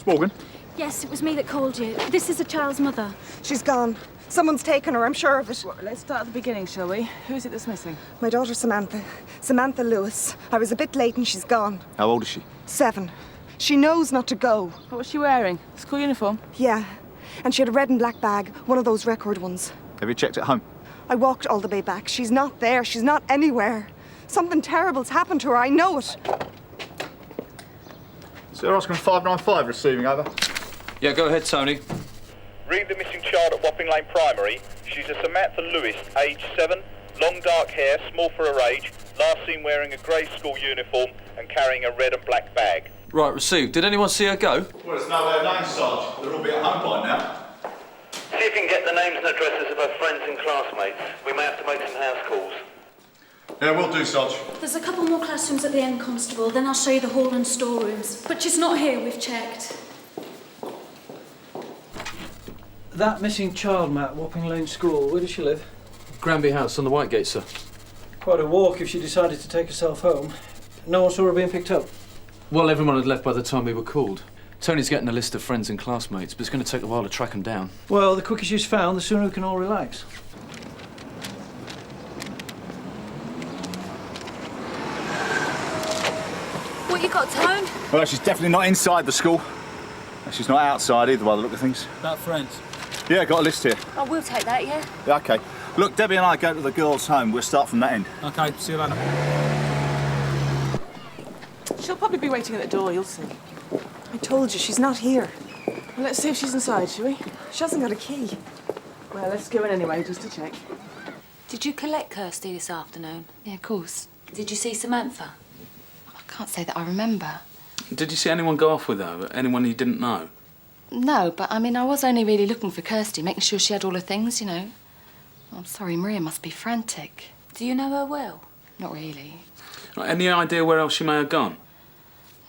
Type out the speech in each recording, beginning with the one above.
Morgan? Yes, it was me that called you. This is a child's mother. She's gone. Someone's taken her, I'm sure of it. Well, let's start at the beginning, shall we? Who is it that's missing? My daughter Samantha. Samantha Lewis. I was a bit late and she's gone. How old is she? 7. She knows not to go. What was she wearing? School uniform? Yeah. And she had a red and black bag, one of those record ones. Have you checked at home? I walked all the way back. She's not there. She's not anywhere. Something terrible's happened to her, I know it. Sir Oscar 595 receiving, over. Yeah, go ahead, Tony. Read the missing child at Wapping Lane Primary. She's a Samantha Lewis, age 7, long dark hair, small for her age, last seen wearing a grey school uniform and carrying a red and black bag. Right, received. Did anyone see her go? Well, there's no names, Sarge. They'll all be at home by now. See if you can get the names and addresses of her friends and classmates. We may have to make some house calls. Yeah, we'll do, Sarge. There's a couple more classrooms at the end, Constable. Then I'll show you the hall and storerooms. But she's not here, we've checked. That missing child, Matt, Wapping Lane School, where does she live? Granby House on the Whitegate, sir. Quite a walk if she decided to take herself home. No one saw her being picked up. Well, everyone had left by the time we were called. Tony's getting a list of friends and classmates, but it's going to take a while to track them down. Well, the quicker she's found, the sooner we can all relax. What you got, Tone? Well, she's definitely not inside the school. She's not outside either, by the look of things. About friends? Yeah, got a list here. Oh, we'll take that, yeah? Yeah, OK. Look, Debbie and I go to the girls' home. We'll start from that end. OK, see you later. She'll probably be waiting at the door, you'll see. I told you, she's not here. Well, let's see if she's inside, shall we? She hasn't got a key. Well, let's go in anyway, just to check. Did you collect Kirsty this afternoon? Yeah, of course. Did you see Samantha? I can't say that I remember. Did you see anyone go off with her? Anyone you didn't know? No, but I mean, I was only really looking for Kirsty, making sure she had all her things, you know. I'm sorry, Maria must be frantic. Do you know her well? Not really. Any idea where else she may have gone?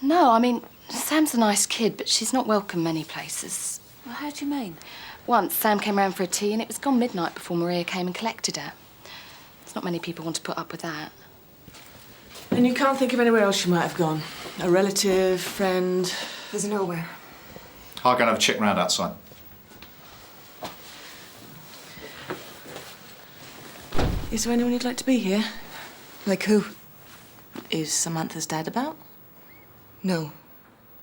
No, I mean, Sam's a nice kid, but she's not welcome many places. Well, how do you mean? Once, Sam came round for a tea and it was gone midnight before Maria came and collected her. There's not many people want to put up with that. And you can't think of anywhere else she might have gone? A relative, friend? There's nowhere. I'll go and have a check round outside. Is there anyone you'd like to be here? Like who? Is Samantha's dad about? No.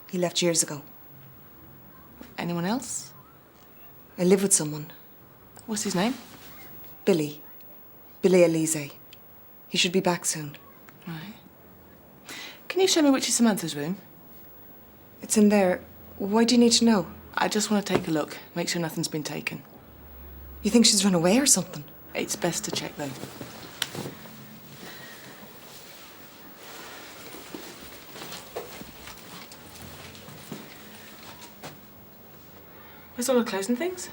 He left years ago. Anyone else? I live with someone. What's his name? Billy. Billy Elise. He should be back soon. Right. Can you show me which is Samantha's room? It's in there. Why do you need to know? I just want to take a look, make sure nothing's been taken. You think she's run away or something? It's best to check, though. Where's all her clothes and things?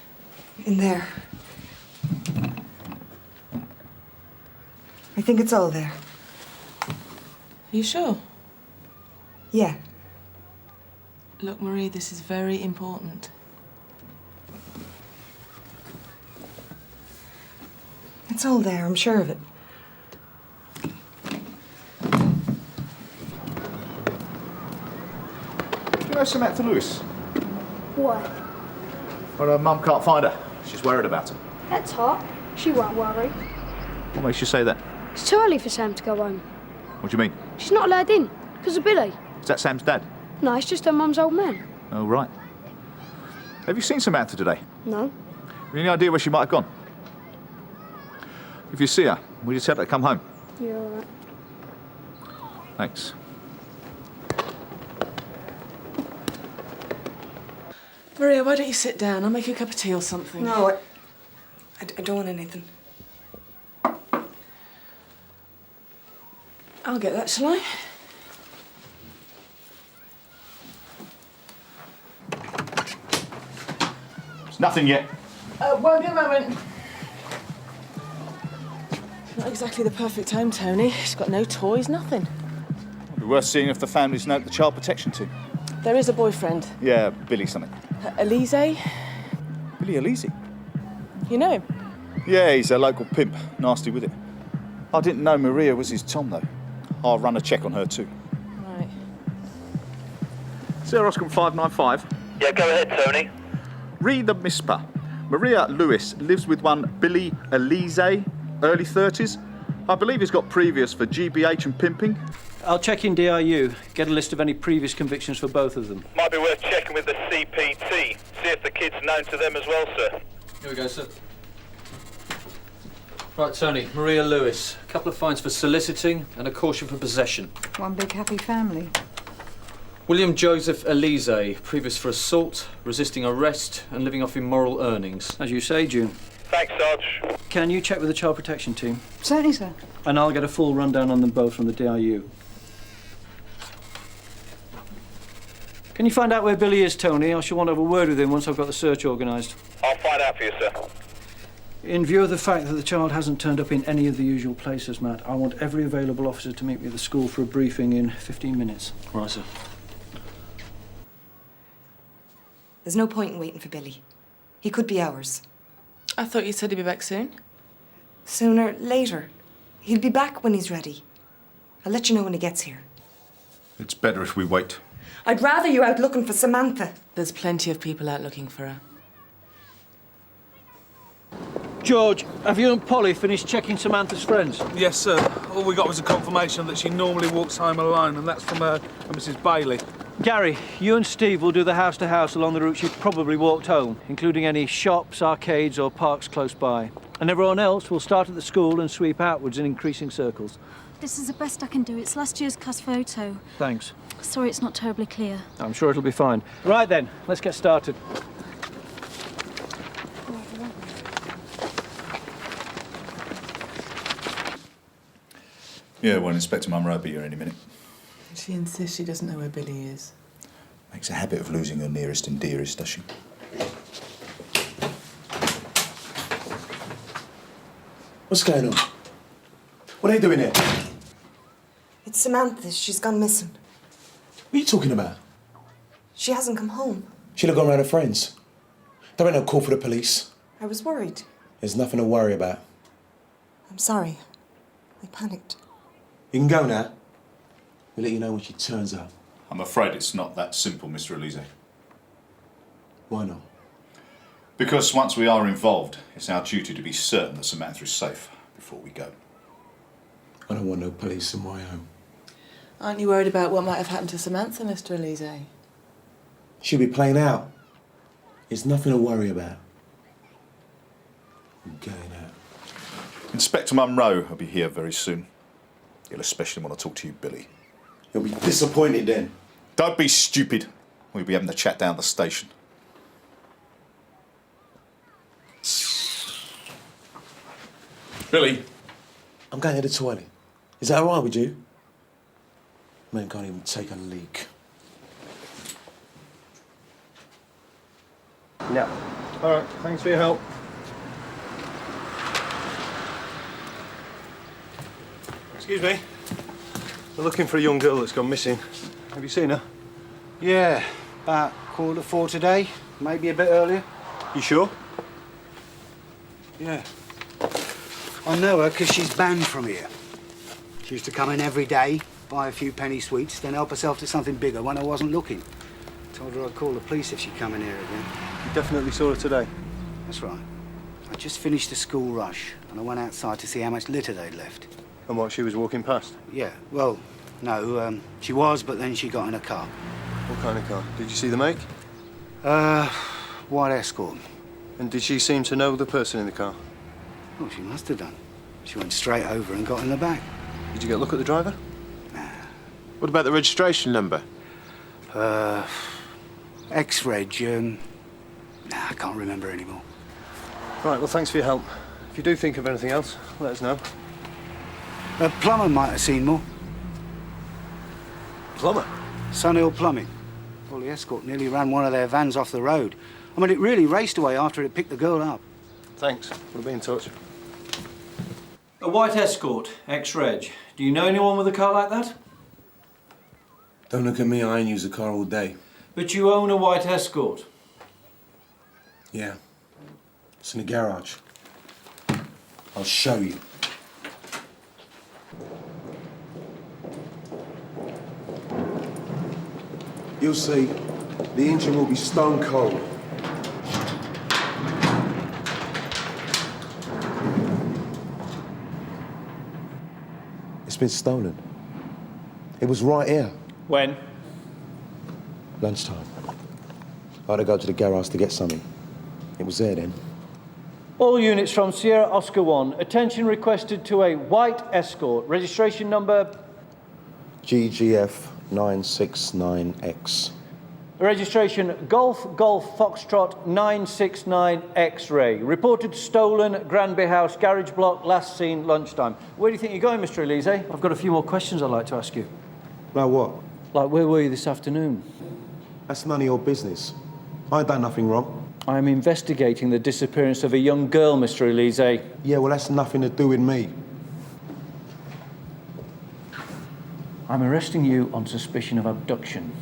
In there. I think it's all there. Are you sure? Yeah. Look, Marie, this is very important. It's all there, I'm sure of it. Do you know Samantha Lewis? Why? Well, her mum can't find her. She's worried about her. That's hot. She won't worry. What makes you say that? It's too early for Sam to go home. What do you mean? She's not allowed in, because of Billy. Is that Sam's dad? No, it's just her mum's old man. Oh, right. Have you seen Samantha today? No. Have you any idea where she might have gone? If you see her, will you tell her to come home? You're all right. Thanks. Maria, why don't you sit down? I'll make you a cup of tea or something. No, I don't want anything. I'll get that, shall I? It's nothing yet. Won't be a moment. Not exactly the perfect home, Tony. She's got no toys, nothing. It'd be worth seeing if the family's known the child protection team. There is a boyfriend. Yeah, Billy something. Elise? Billy Elise? You know him? Yeah, he's a local pimp. Nasty with it. I didn't know Maria was his Tom, though. I'll run a check on her, too. Right. Sir Oscar 595. Yeah, go ahead, Tony. Read the MISPA. Maria Lewis lives with one Billy Elise, early 30s. I believe he's got previous for GBH and pimping. I'll check in DIU, get a list of any previous convictions for both of them. Might be worth checking with the CPT, see if the kid's known to them as well, sir. Here we go, sir. Right, Tony. Maria Lewis. A couple of fines for soliciting and a caution for possession. One big happy family. William Joseph Elise, previous for assault, resisting arrest and living off immoral earnings. As you say, June. Thanks, Sarge. Can you check with the child protection team? Certainly, sir. And I'll get a full rundown on them both from the DIU. Can you find out where Billy is, Tony? I shall want to have a word with him once I've got the search organised. I'll find out for you, sir. In view of the fact that the child hasn't turned up in any of the usual places, Matt, I want every available officer to meet me at the school for a briefing in 15 minutes. Right, sir. There's no point in waiting for Billy. He could be ours. I thought you said he'd be back soon. Sooner, later. He'll be back when he's ready. I'll let you know when he gets here. It's better if we wait. I'd rather you out looking for Samantha. There's plenty of people out looking for her. George, have you and Polly finished checking Samantha's friends? Yes, sir. All we got was a confirmation that she normally walks home alone, and that's from her and Mrs. Bailey. Gary, you and Steve will do the house-to-house along the route she'd probably walked home, including any shops, arcades or parks close by. And everyone else will start at the school and sweep outwards in increasing circles. This is the best I can do. It's last year's cast photo. Thanks. Sorry it's not terribly clear. I'm sure it'll be fine. Right then, let's get started. Yeah, well, Inspector Munro will be here any minute. She insists she doesn't know where Billy is. Makes a habit of losing her nearest and dearest, does she? What's going on? What are you doing here? It's Samantha. She's gone missing. What are you talking about? She hasn't come home. She'll have gone round her friends. There ain't no call for the police. I was worried. There's nothing to worry about. I'm sorry. I panicked. You can go now. We'll let you know when she turns up. I'm afraid it's not that simple, Mr. Elise. Why not? Because once we are involved, it's our duty to be certain that Samantha is safe before we go. I don't want no police in my home. Aren't you worried about what might have happened to Samantha, Mr. Elise? She'll be playing out. There's nothing to worry about. I'm going out. Inspector Munro will be here very soon. He'll especially want to talk to you, Billy. You'll be disappointed then. Don't be stupid. We'll be having the chat down the station. Billy? I'm going to the toilet. Is that all right with you? Man can't even take a leak. Yeah. All right, thanks for your help. Excuse me. We're looking for a young girl that's gone missing. Have you seen her? Yeah, about 4:15 today, maybe a bit earlier. You sure? Yeah. I know her because she's banned from here. She used to come in every day, buy a few penny sweets, then help herself to something bigger when I wasn't looking. Told her I'd call the police if she'd come in here again. You definitely saw her today? That's right. I just finished the school rush and I went outside to see how much litter they'd left. And what, she was walking past? Yeah, well, no, she was, but then she got in a car. What kind of car? Did you see the make? White Escort. And did she seem to know the person in the car? Well, she must have done. She went straight over and got in the back. Did you get a look at the driver? Nah. What about the registration number? X-Reg, nah, I can't remember anymore. Right, well, thanks for your help. If you do think of anything else, let us know. A plumber might have seen more. Plumber? Sunhill Plumbing. Well, the Escort nearly ran one of their vans off the road. I mean, it really raced away after it picked the girl up. Thanks. We'll be in touch. A White Escort, X-Reg. Do you know anyone with a car like that? Don't look at me, I ain't used a car all day. But you own a White Escort? Yeah. It's in the garage. I'll show you. You'll see. The engine will be stone cold. It's been stolen. It was right here. When? Lunchtime. I had to go to the garage to get something. It was there then. All units from Sierra Oscar 1, attention requested to a white Escort. Registration number? GGF 969X. Registration Golf Foxtrot 969 X-ray. Reported stolen, Granby House, garage block, last seen lunchtime. Where do you think you're going, Mr. Elise? I've got a few more questions I'd like to ask you. Now what? Like, where were you this afternoon? That's none of your business. I done nothing wrong. I am investigating the disappearance of a young girl, Mr. Elise. Yeah, well, that's nothing to do with me. I'm arresting you on suspicion of abduction.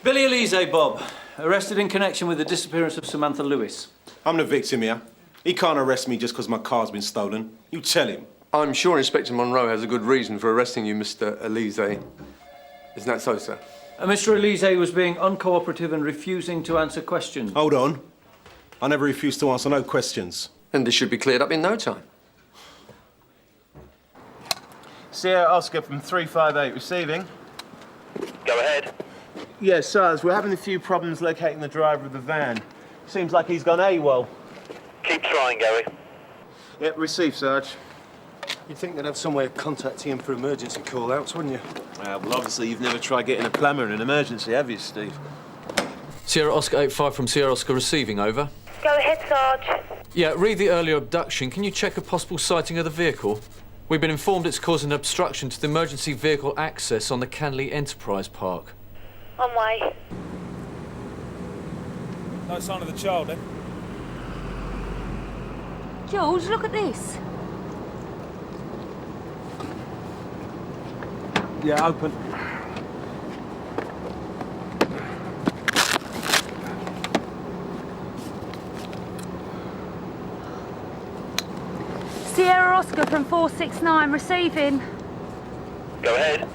Billy Elise, Bob. Arrested in connection with the disappearance of Samantha Lewis. I'm the victim here. He can't arrest me just because my car's been stolen. You tell him. I'm sure Inspector Monroe has a good reason for arresting you, Mr. Elise. Isn't that so, sir? Mr. Elise was being uncooperative and refusing to answer questions. Hold on. I never refused to answer no questions. And this should be cleared up in no time. Sierra Oscar from 358 receiving. Go ahead. Yes, Sarge, we're having a few problems locating the driver of the van. Seems like he's gone AWOL. Keep trying, Gary. Yep, received, Sarge. You'd think they'd have some way of contacting him for emergency call-outs, wouldn't you? Well, obviously you've never tried getting a plumber in an emergency, have you, Steve? Sierra Oscar 85 from Sierra Oscar receiving, over. Go ahead, Sarge. Yeah, read the earlier abduction. Can you check a possible sighting of the vehicle? We've been informed it's causing obstruction to the emergency vehicle access on the Canley Enterprise Park. On way. No sign of the child, eh? George, look at this. Yeah, open. Sierra Oscar from 469 receiving. Go ahead.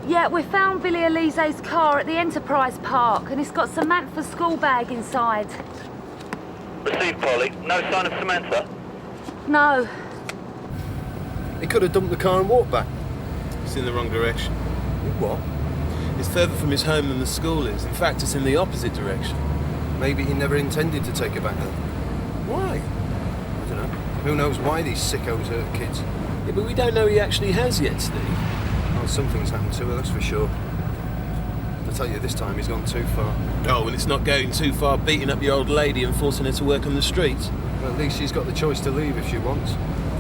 Yeah, we found Billy Elise's car at the Enterprise Park and it's got Samantha's school bag inside. Received, Polly. No sign of Samantha? No. He could have dumped the car and walked back. It's in the wrong direction. What? It's further from his home than the school is. In fact, it's in the opposite direction. Maybe he never intended to take her back then. Why? I don't know. Who knows why these sickos hurt kids? Yeah, but we don't know he actually has yet, Steve. Well, something's happened to her, that's for sure. I tell you, this time he's gone too far. Oh, and it's not going too far beating up your old lady and forcing her to work on the streets. Well, at least she's got the choice to leave if she wants.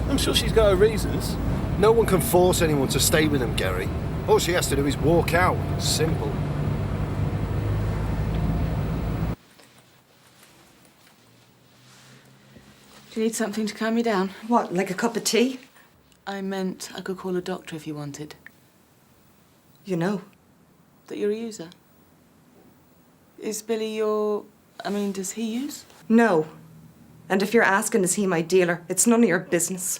I'm sure she's got her reasons. No one can force anyone to stay with them, Gary. All she has to do is walk out. It's simple. Do you need something to calm you down? What, like a cup of tea? I meant I could call a doctor if you wanted. You know. That you're a user? Is Billy your... does he use? No. And if you're asking, is he my dealer, it's none of your business.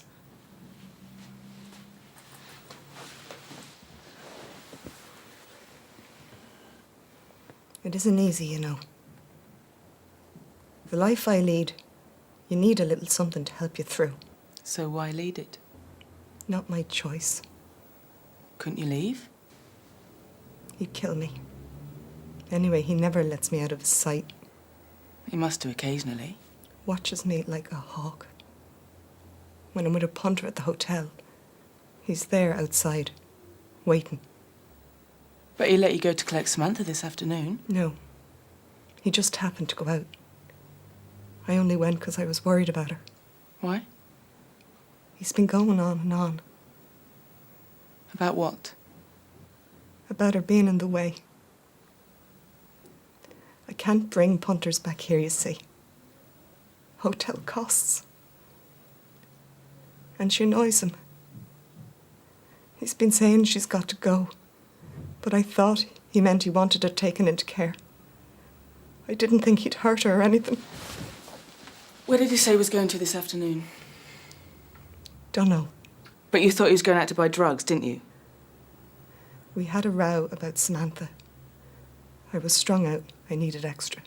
It isn't easy, you know. The life I lead, you need a little something to help you through. So why lead it? Not my choice. Couldn't you leave? He'd kill me. Anyway, he never lets me out of his sight. He must do occasionally. Watches me like a hawk. When I'm with a punter at the hotel, he's there outside, waiting. But he let you go to collect Samantha this afternoon. No. He just happened to go out. I only went because I was worried about her. Why? He's been going on and on. About what? About her being in the way. I can't bring punters back here, you see. Hotel costs. And she annoys him. He's been saying she's got to go. But I thought he meant he wanted her taken into care. I didn't think he'd hurt her or anything. Where did he say he was going to this afternoon? Don't know. But you thought he was going out to buy drugs, didn't you? We had a row about Samantha. I was strung out. I needed extra.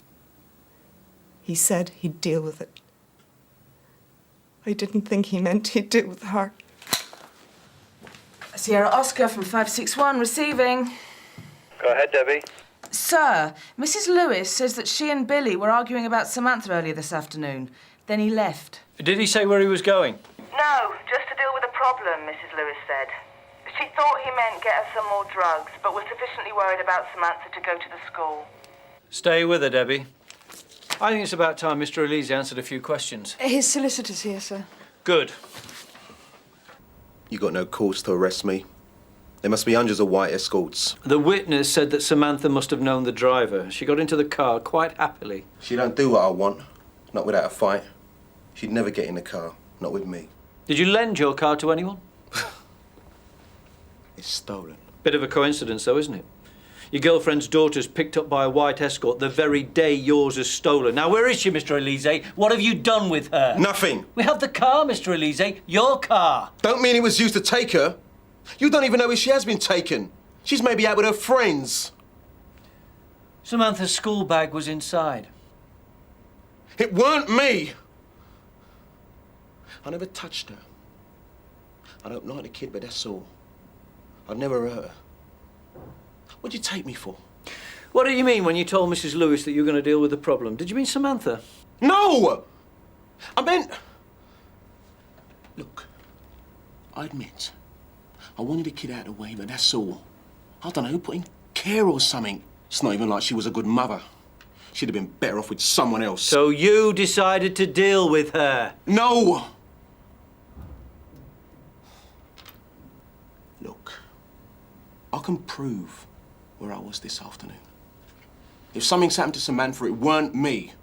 He said he'd deal with it. I didn't think he meant he'd deal with her. Sierra Oscar from 561, receiving. Go ahead, Debbie. Sir, Mrs. Lewis says that she and Billy were arguing about Samantha earlier this afternoon. Then he left. Did he say where he was going? No, just to deal with a problem, Mrs. Lewis said. She thought he meant get her some more drugs, but was sufficiently worried about Samantha to go to the school. Stay with her, Debbie. I think it's about time Mr. Elise answered a few questions. His solicitor's here, sir. Good. You got no cause to arrest me. There must be hundreds of white escorts. The witness said that Samantha must have known the driver. She got into the car quite happily. She don't do what I want, not without a fight. She'd never get in the car, not with me. Did you lend your car to anyone? It's stolen. Bit of a coincidence, though, isn't it? Your girlfriend's daughter's picked up by a white escort the very day yours is stolen. Now, where is she, Mr. Elise? What have you done with her? Nothing. We have the car, Mr. Elise. Your car. Don't mean it was used to take her. You don't even know if she has been taken. She's maybe out with her friends. Samantha's school bag was inside. It weren't me. I never touched her. I don't like the kid, but that's all. I've never hurt her. What'd you take me for? What did you mean when you told Mrs. Lewis that you were going to deal with the problem? Did you mean Samantha? No! I meant... Look, I admit, I wanted the kid out of the way, but that's all. I don't know, put in care or something. It's not even like she was a good mother. She'd have been better off with someone else. So you decided to deal with her? No! Look, I can prove where I was this afternoon. If something's happened to Samantha, it weren't me.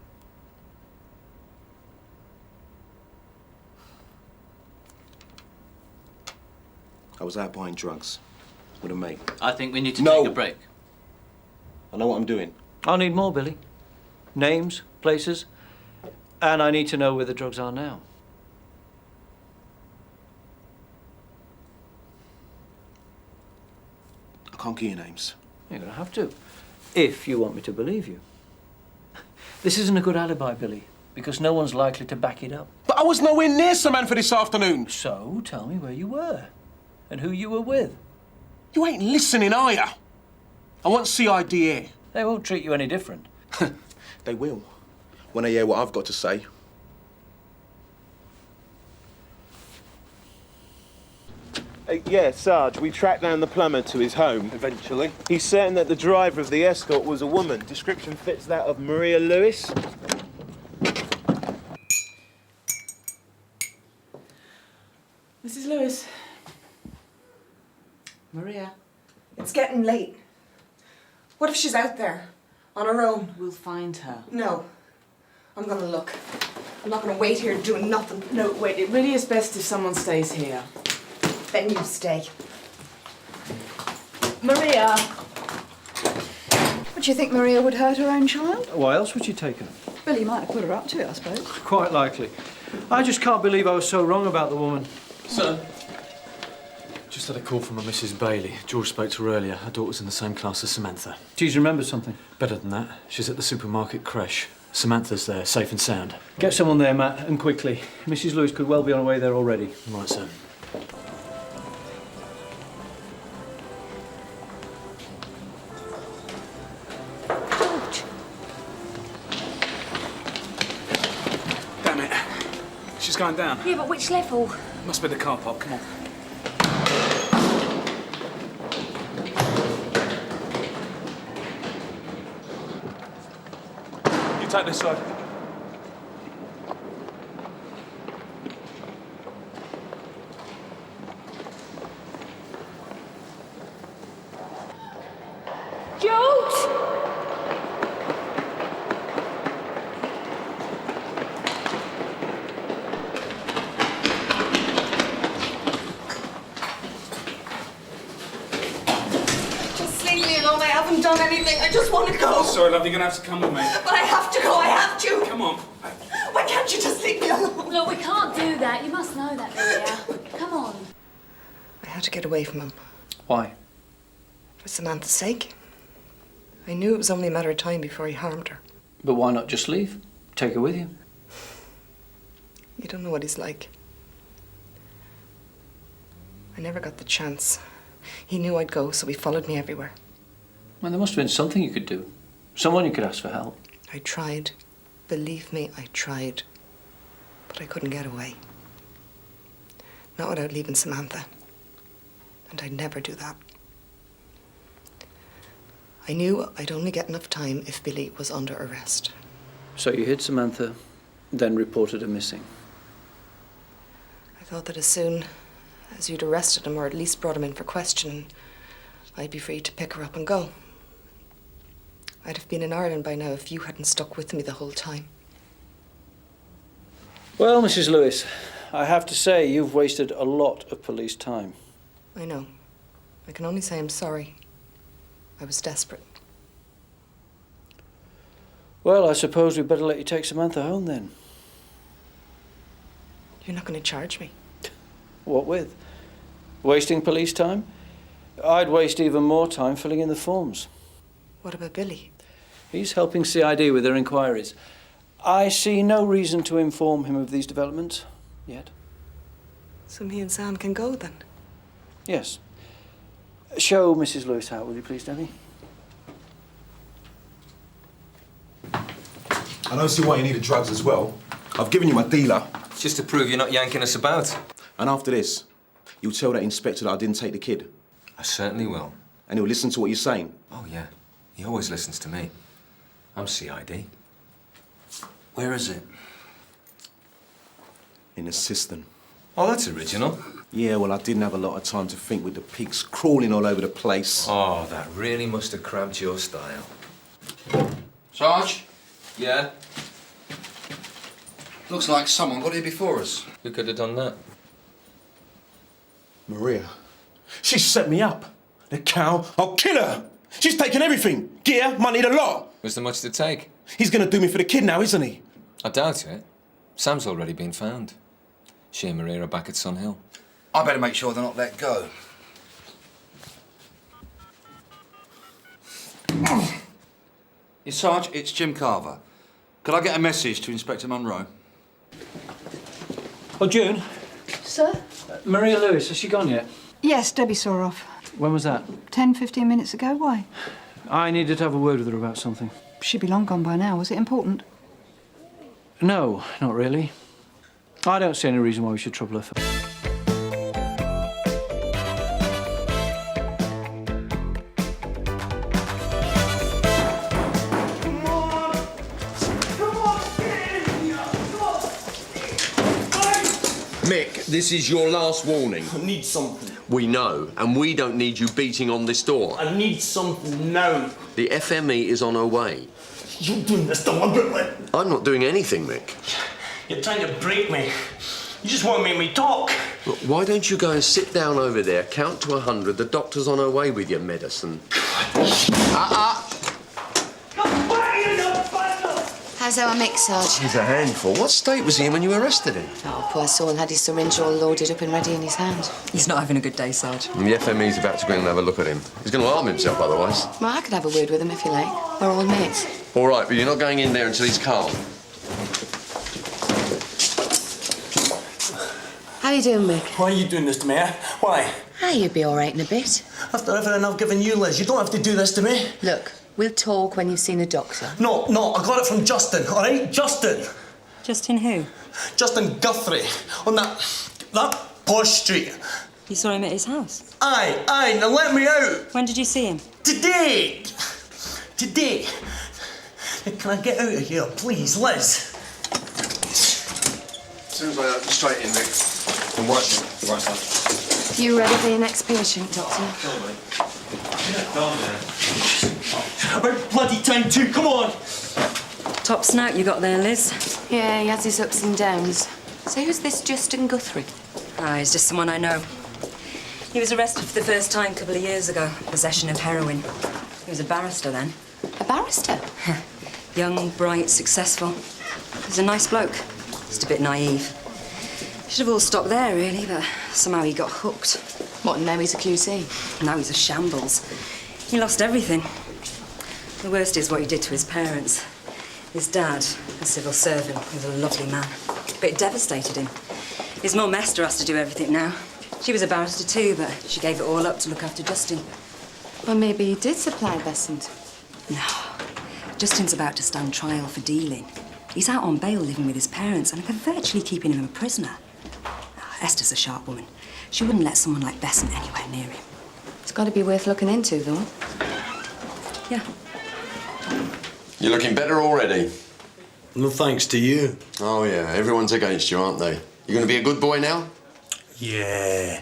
I was out buying drugs with a mate. I think we need to take a break. I know what I'm doing. I'll need more, Billy. Names, places, and I need to know where the drugs are now. I can't give you names. You're going to have to, if you want me to believe you. This isn't a good alibi, Billy, because no one's likely to back it up. But I was nowhere near Samantha this afternoon. So tell me where you were and who you were with. You ain't listening, are you? I want CID here. They won't treat you any different. They will, when they hear what I've got to say. Yeah, Sarge, we tracked down the plumber to his home. Eventually. He's certain that the driver of the escort was a woman. Description fits that of Maria Lewis. Mrs. Lewis. Maria. It's getting late. What if she's out there? On her own? We'll find her. No. I'm gonna look. I'm not gonna wait here doing nothing. No, wait, it really is best if someone stays here. Then you stay. Maria! But do you think Maria would hurt her own child? Why else would she take her? Billy might have put her up to it, I suppose. Quite likely. I just can't believe I was so wrong about the woman. Sir? Just had a call from a Mrs. Bailey. George spoke to her earlier. Her daughter's in the same class as Samantha. She's remembered something. Better than that. She's at the supermarket creche. Samantha's there, safe and sound. Get someone there, Matt, and quickly. Mrs. Lewis could well be on her way there already. Right, sir. George. Damn it. She's going down. Yeah, but which level? Must be the car park. Come on. You take this side. George! Just leave me alone. I haven't done anything. I just want to go. Sorry, love, you're gonna have to come with me. But I have to go. I have to. Come on. Why can't you just leave me alone? Look, we can't do that. You must know that, Maria. Come on. I had to get away from him. Why? For Samantha's sake. I knew it was only a matter of time before he harmed her. But why not just leave? Take her with you. You don't know what he's like. I never got the chance. He knew I'd go, so he followed me everywhere. Well, there must have been something you could do. Someone you could ask for help. I tried. Believe me, I tried. But I couldn't get away. Not without leaving Samantha. And I'd never do that. I knew I'd only get enough time if Billy was under arrest. So you hid Samantha, then reported her missing. I thought that as soon as you'd arrested him, or at least brought him in for questioning, I'd be free to pick her up and go. I'd have been in Ireland by now if you hadn't stuck with me the whole time. Well, Mrs. Lewis, I have to say you've wasted a lot of police time. I know. I can only say I'm sorry. I was desperate. Well, I suppose we'd better let you take Samantha home then. You're not going to charge me. What with? Wasting police time? I'd waste even more time filling in the forms. What about Billy? He's helping CID with their inquiries. I see no reason to inform him of these developments yet. So me and Sam can go then? Yes. Show Mrs. Lewis out, will you please, Debbie? I don't see why you needed drugs as well. I've given you my dealer. Just to prove you're not yanking us about. And after this, you'll tell that inspector that I didn't take the kid. I certainly will. And he'll listen to what you're saying. Oh, yeah. He always listens to me. I'm CID. Where is it? In the cistern. Oh, that's original. Yeah, well, I didn't have a lot of time to think with the pigs crawling all over the place. Oh, that really must have cramped your style. Sarge? Yeah? Looks like someone got here before us. Who could have done that? Maria. She set me up. The cow, I'll kill her. She's taken everything. Gear, money, the lot. Was there much to take? He's gonna do me for the kid now, isn't he? I doubt it. Sam's already been found. She and Maria are back at Sun Hill. I better make sure they're not let go. Yes, Sarge, it's Jim Carver. Could I get a message to Inspector Munro? Oh, June. Sir? Maria Lewis, has she gone yet? Yes, Debbie saw her off. When was that? 10, 15 minutes ago. Why? I needed to have a word with her about something. She'd be long gone by now. Was it important? No, not really. I don't see any reason why we should trouble her. Mick, this is your last warning. I need something. We know, and we don't need you beating on this door. I need something now. The FME is on her way. You're doing this deliberately. I'm not doing anything, Mick. You're trying to break me. You just want to make me talk. Look, why don't you go and sit down over there, count to 100, the doctor's on her way with your medicine. How's our Mick, Sarge? He's a handful. What state was he in when you arrested him? Oh, poor soul had his syringe all loaded up and ready in his hand. He's not having a good day, Sarge. And the FME's about to go in and have a look at him. He's going to harm himself otherwise. Well, I could have a word with him if you like. We're all mates. All right, but you're not going in there until he's calm. How you doing, Mick? Why are you doing this to me, eh? Why? Ah, you'll be all right in a bit. After everything I've given you, Liz, you don't have to do this to me. Look, we'll talk when you've seen a doctor. No, I got it from Justin, all right? Justin. Justin who? Justin Guthrie, on that posh street. You saw him at his house? Aye, now let me out. When did you see him? Today. Can I get out of here, please, Liz? As soon as I open straight in, Mick. And watch it. Right, son. You ready for your next patient, Doctor? About bloody time too, come on! Top snout you got there, Liz. Yeah, he has his ups and downs. So who's this Justin Guthrie? Ah, he's just someone I know. He was arrested for the first time a couple of years ago. Possession of heroin. He was a barrister then. A barrister? Young, bright, successful. He's a nice bloke. Just a bit naive. Should have all stopped there, really, but somehow he got hooked. What, now he's a QC? Now he's a shambles. He lost everything. The worst is what he did to his parents. His dad, a civil servant, was a lovely man, but it devastated him. His mum, Esther, has to do everything now. She was a barrister too, but she gave it all up to look after Justin. Well, maybe he did supply Besant. No. Justin's about to stand trial for dealing. He's out on bail living with his parents, and they're virtually keeping him a prisoner. Esther's a sharp woman. She wouldn't let someone like Besant anywhere near him. It's got to be worth looking into, though. Yeah. You're looking better already. No thanks to you. Oh, yeah. Everyone's against you, aren't they? You going to be a good boy now? Yeah.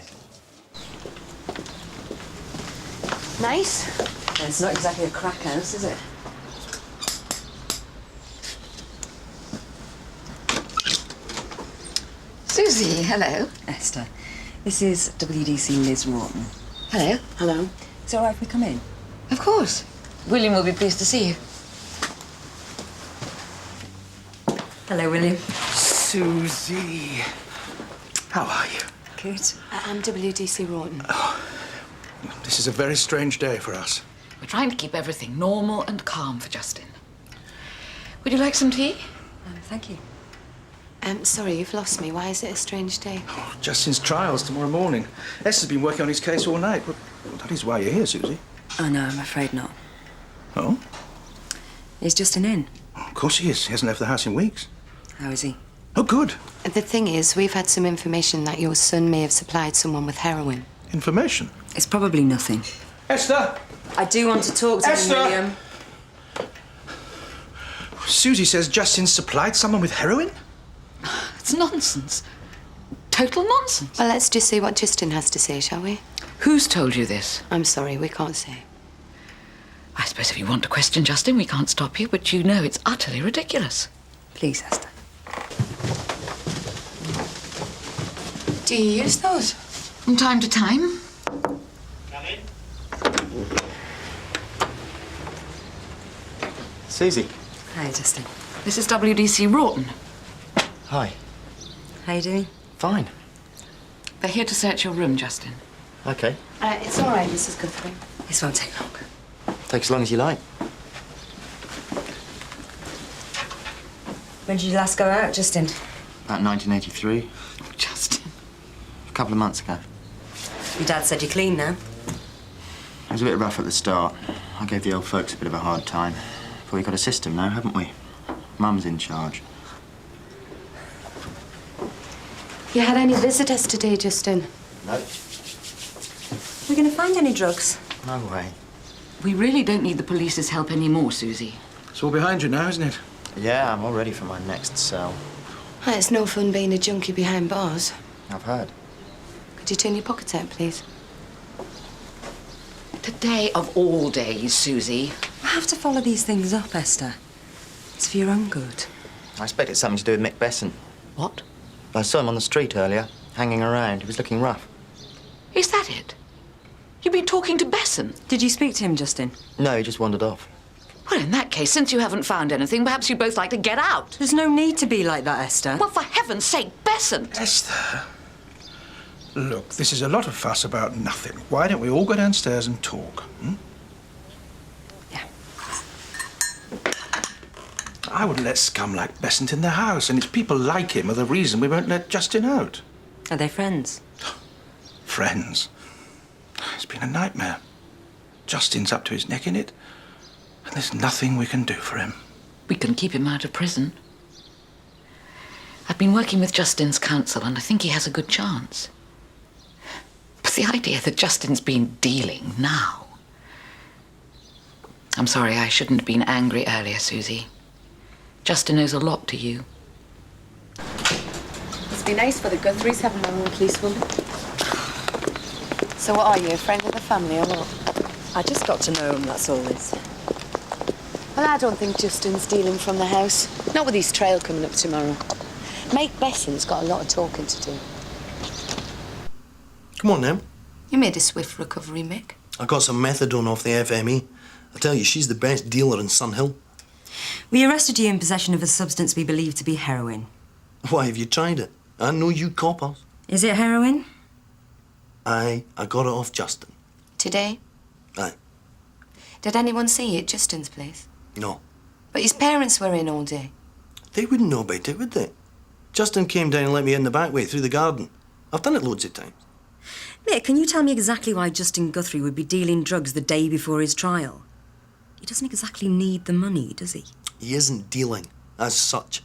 Nice. Well, it's not exactly a crack house, is it? Susie, hello. Esther, this is WDC Liz Rawton. Hello. Hello. Is it all right if we come in? Of course. William will be pleased to see you. Hello, William. Susie. How are you? Good. I'm WDC Rawton. This is a very strange day for us. We're trying to keep everything normal and calm for Justin. Would you like some tea? Thank you. Sorry, you've lost me. Why is it a strange day? Justin's trial's tomorrow morning. Esther's been working on his case all night. Well, that is why you're here, Susie. Oh, no, I'm afraid not. Oh? Is Justin in? Of course he is. He hasn't left the house in weeks. How is he? Oh, good. The thing is, we've had some information that your son may have supplied someone with heroin. Information? It's probably nothing. Esther! I do want to talk to Esther! him, William. Susie says Justin supplied someone with heroin? It's nonsense. Total nonsense. Well, let's just see what Justin has to say, shall we? Who's told you this? I'm sorry, we can't say. I suppose if you want to question Justin, we can't stop you, but you know it's utterly ridiculous. Please, Esther. Do you use those? From time to time. Come in. Susie. Hi, Justin. This is WDC Rawton. Hi. How you doing? Fine. They're here to search your room, Justin. Okay. It's all right, Mrs. Goodwin. This won't take long. Take as long as you like. When did you last go out, Justin? About 1983. Justin. A couple of months ago. Your dad said you're clean now. It was a bit rough at the start. I gave the old folks a bit of a hard time. But we've got a system now, haven't we? Mum's in charge. You had any visitors today, Justin? No. We're going to find any drugs? No way. We really don't need the police's help anymore, Susie. It's all behind you now, isn't it? Yeah, I'm all ready for my next cell. Well, it's no fun being a junkie behind bars. I've heard. Could you turn your pockets out, please? Today of all days, Susie. We have to follow these things up, Esther. It's for your own good. I expect it's something to do with Mick Besant. What? I saw him on the street earlier, hanging around. He was looking rough. Is that it? You've been talking to Besant? Did you speak to him, Justin? No, he just wandered off. Well, in that case, since you haven't found anything, perhaps you'd both like to get out. There's no need to be like that, Esther. Well, for heaven's sake, Besant! Esther. Look, this is a lot of fuss about nothing. Why don't we all go downstairs and talk? Yeah. I wouldn't let scum like Besant in the house, and it's people like him are the reason we won't let Justin out. Are they friends? Friends? It's been a nightmare. Justin's up to his neck in it, and there's nothing we can do for him. We can keep him out of prison. I've been working with Justin's counsel, and I think he has a good chance. But the idea that Justin's been dealing now... I'm sorry, I shouldn't have been angry earlier, Susie. Justin owes a lot to you. Must be nice for the Guthries having their own policewoman. So what are you, a friend of the family or what? I just got to know him, that's all, Liz. Well, I don't think Justin's dealing from the house. Not with his trial coming up tomorrow. Mike Besant's got a lot of talking to do. Come on now. You made a swift recovery, Mick. I got some methadone off the FME. I tell you, she's the best dealer in Sunhill. We arrested you in possession of a substance we believe to be heroin. Why, have you tried it? I know you coppers. Is it heroin? I got it off Justin. Today? Aye. Did anyone see you at Justin's place? No. But his parents were in all day. They wouldn't know about it, would they? Justin came down and let me in the back way through the garden. I've done it loads of times. Mate, can you tell me exactly why Justin Guthrie would be dealing drugs the day before his trial? He doesn't exactly need the money, does he? He isn't dealing as such.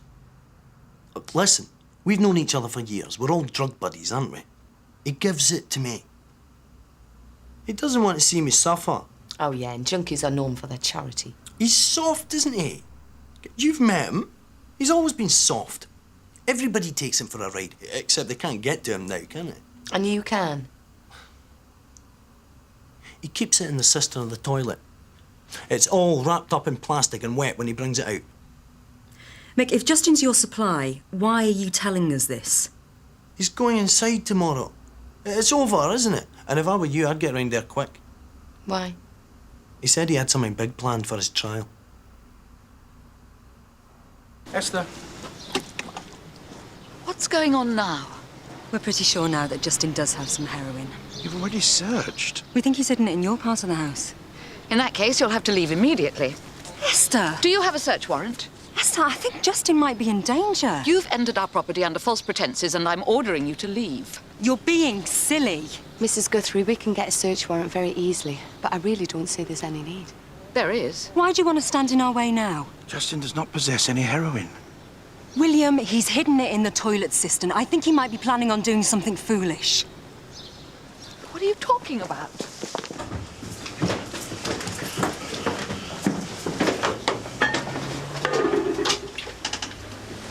Look, listen, we've known each other for years. We're all drug buddies, aren't we? He gives it to me. He doesn't want to see me suffer. Oh, yeah, and junkies are known for their charity. He's soft, isn't he? You've met him. He's always been soft. Everybody takes him for a ride, except they can't get to him now, can they? And you can. He keeps it in the cistern of the toilet. It's all wrapped up in plastic and wet when he brings it out. Mick, if Justin's your supply, why are you telling us this? He's going inside tomorrow. It's over, isn't it? And if I were you, I'd get round there quick. Why? He said he had something big planned for his trial. Esther. What's going on now? We're pretty sure now that Justin does have some heroin. You've already searched. We think he's hidden it in your part of the house. In that case, you'll have to leave immediately. Esther! Do you have a search warrant? Esther, I think Justin might be in danger. You've entered our property under false pretenses, and I'm ordering you to leave. You're being silly. Mrs. Guthrie, we can get a search warrant very easily, but I really don't see there's any need. There is. Why do you want to stand in our way now? Justin does not possess any heroin. William, he's hidden it in the toilet cistern. I think he might be planning on doing something foolish. What are you talking about?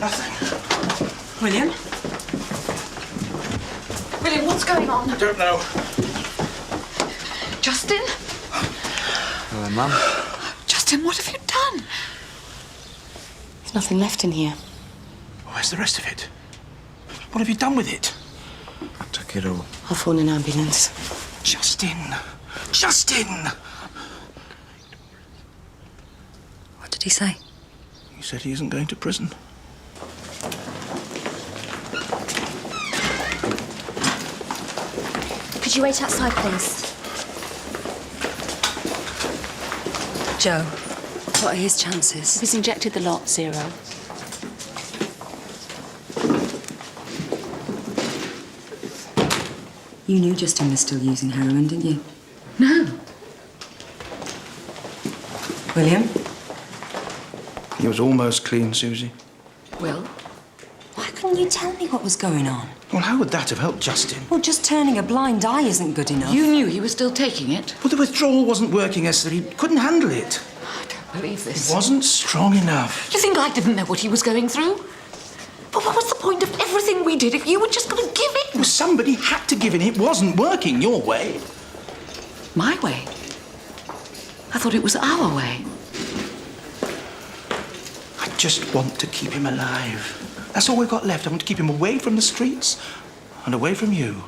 Nothing. William? William, what's going on? I don't know. Justin? Hello, Mum. Justin, what have you done? There's nothing left in here. Where's the rest of it? What have you done with it? I took it all. I'll phone an ambulance. Justin! Justin! What did he say? He said he isn't going to prison. Could you wait outside, please? Joe, what are his chances? He's injected the lot, 0. You knew Justin was still using heroin, didn't you? No. William? He was almost clean, Susie. Will? Why couldn't you tell me what was going on? Well, how would that have helped Justin? Well, just turning a blind eye isn't good enough. You knew he was still taking it? Well, the withdrawal wasn't working, Esther. He couldn't handle it. I don't believe this. He wasn't strong enough. You think I didn't know what he was going through? But what was the point of everything we did if you were just going to give in? Well, somebody had to give in. It wasn't working your way. My way? I thought it was our way. I just want to keep him alive. That's all we've got left. I want to keep him away from the streets and away from you.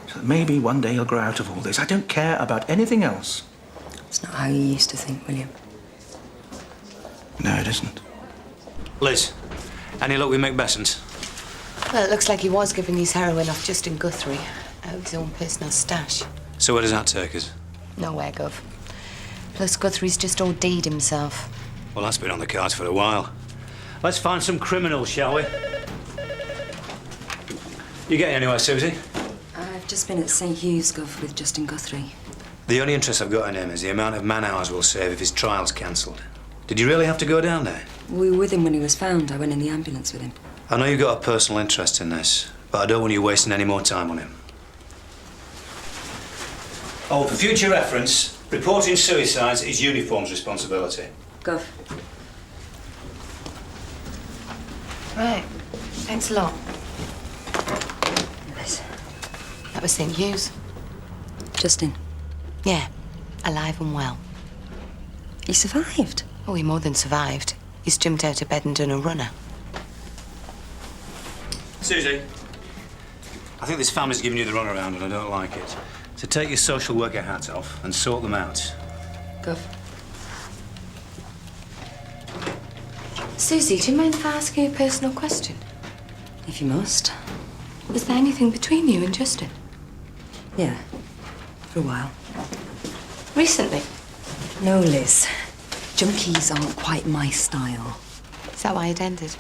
So that maybe one day he'll grow out of all this. I don't care about anything else. It's not how you used to think, William. No, it isn't. Liz, any luck with McBesson's? Well, it looks like he was giving his heroin off Justin Guthrie out of his own personal stash. So where does that take us? Nowhere, Gov. Plus, Guthrie's just OD'd himself. Well, that's been on the cards for a while. Let's find some criminals, shall we? You getting anywhere, Susie? I've just been at St. Hugh's, Gov, with Justin Guthrie. The only interest I've got in him is the amount of man-hours we'll save if his trial's cancelled. Did you really have to go down there? We were with him when he was found. I went in the ambulance with him. I know you've got a personal interest in this, but I don't want you wasting any more time on him. Oh, for future reference, reporting suicides is uniform's responsibility. Gov. Right. Thanks a lot. Yes. That was St. Hugh's. Justin? Yeah. Alive and well. He survived? Oh, he more than survived. He's jumped out of bed and done a runner. Susie, I think this family's giving you the runaround and I don't like it. So take your social worker hat off and sort them out. Gov. Susie, do you mind if I ask you a personal question? If you must. Was there anything between you and Justin? Yeah. For a while. Recently? No, Liz. Junkies aren't quite my style. Is that why it ended?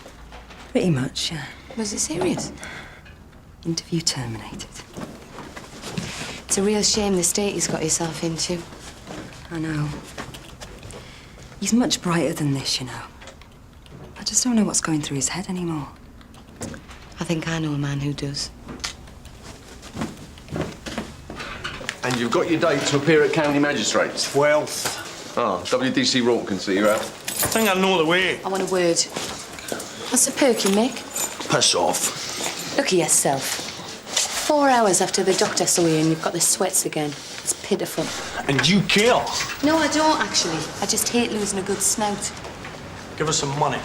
Pretty much, yeah. Was it serious? Interview terminated. It's a real shame the state he's got himself into. I know. He's much brighter than this, you know. I just don't know what's going through his head anymore. I think I know a man who does. And you've got your date to appear at County Magistrates? 12th. Oh, WDC Rawton can see you out. I think I know the way. I want a word. What's the perky, Mick? Piss off. Look at yourself. 4 hours after the doctor saw you and you've got the sweats again. It's pitiful. And you care. No, I don't, actually. I just hate losing a good snout. Give us some money.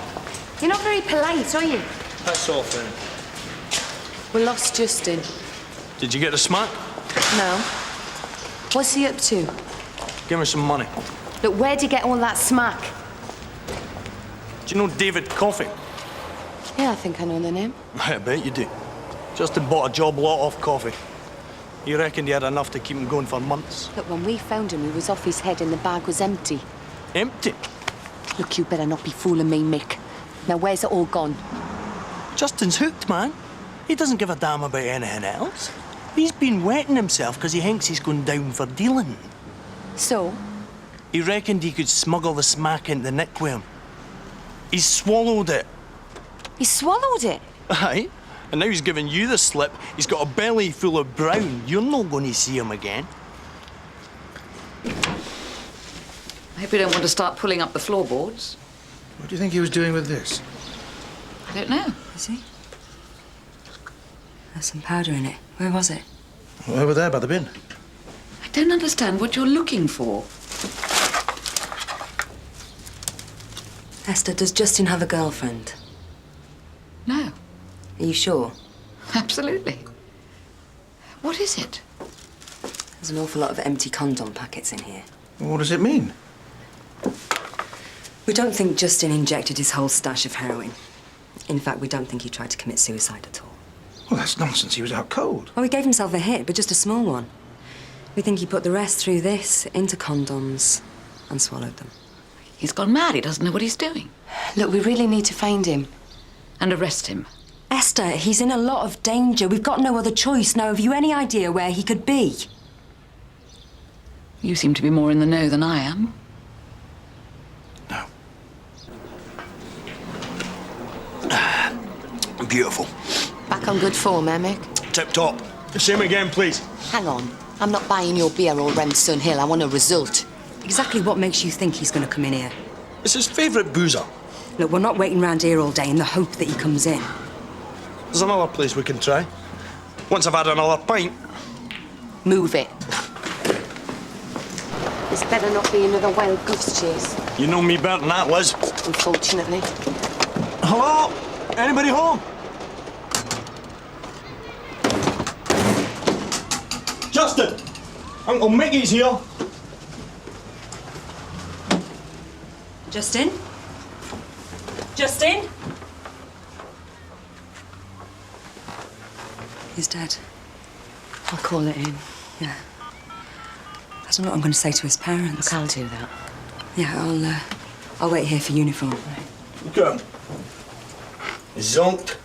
You're not very polite, are you? Piss off, then. We lost Justin. Did you get the smack? No. What's he up to? Give me some money. Look, where'd you get all that smack? Do you know David Coffey? Yeah, I think I know the name. I bet you do. Justin bought a job lot off Coffey. He reckoned he had enough to keep him going for months. Look, when we found him, he was off his head and the bag was empty. Empty? Look, you better not be fooling me, Mick. Now, where's it all gone? Justin's hooked, man. He doesn't give a damn about anything else. He's been wetting himself because he thinks he's going down for dealing. So? He reckoned he could smuggle the smack into Nick with him. He's swallowed it. He swallowed it? Aye. And now he's giving you the slip. He's got a belly full of brown. You're not going to see him again. I hope you don't want to start pulling up the floorboards. What do you think he was doing with this? I don't know. Is he? There's some powder in it. Where was it? Over there by the bin. I don't understand what you're looking for. Esther, does Justin have a girlfriend? No. Are you sure? Absolutely. What is it? There's an awful lot of empty condom packets in here. What does it mean? We don't think Justin injected his whole stash of heroin. In fact, we don't think he tried to commit suicide at all. Well, that's nonsense. He was out cold. Well, he gave himself a hit, but just a small one. We think he put the rest through this, into condoms, and swallowed them. He's gone mad. He doesn't know what he's doing. Look, we really need to find him. And arrest him. Esther, he's in a lot of danger. We've got no other choice. Now, have you any idea where he could be? You seem to be more in the know than I am. Beautiful. Back on good form, eh, Mick? Tip top. Same again, please. Hang on. I'm not buying your beer all round Sun Hill. I want a result. Exactly what makes you think he's going to come in here? It's his favourite boozer. Look, we're not waiting round here all day in the hope that he comes in. There's another place we can try. Once I've had another pint. Move it. This better not be another wild goose chase. You know me better than that, Liz. Unfortunately. Hello? Anybody home? Justin! Uncle Mickey's here. Justin? Justin? He's dead. I'll call it in. Yeah. I don't know what I'm going to say to his parents. Look, I'll do that. Yeah, I'll wait here for uniform. Good. Zonked.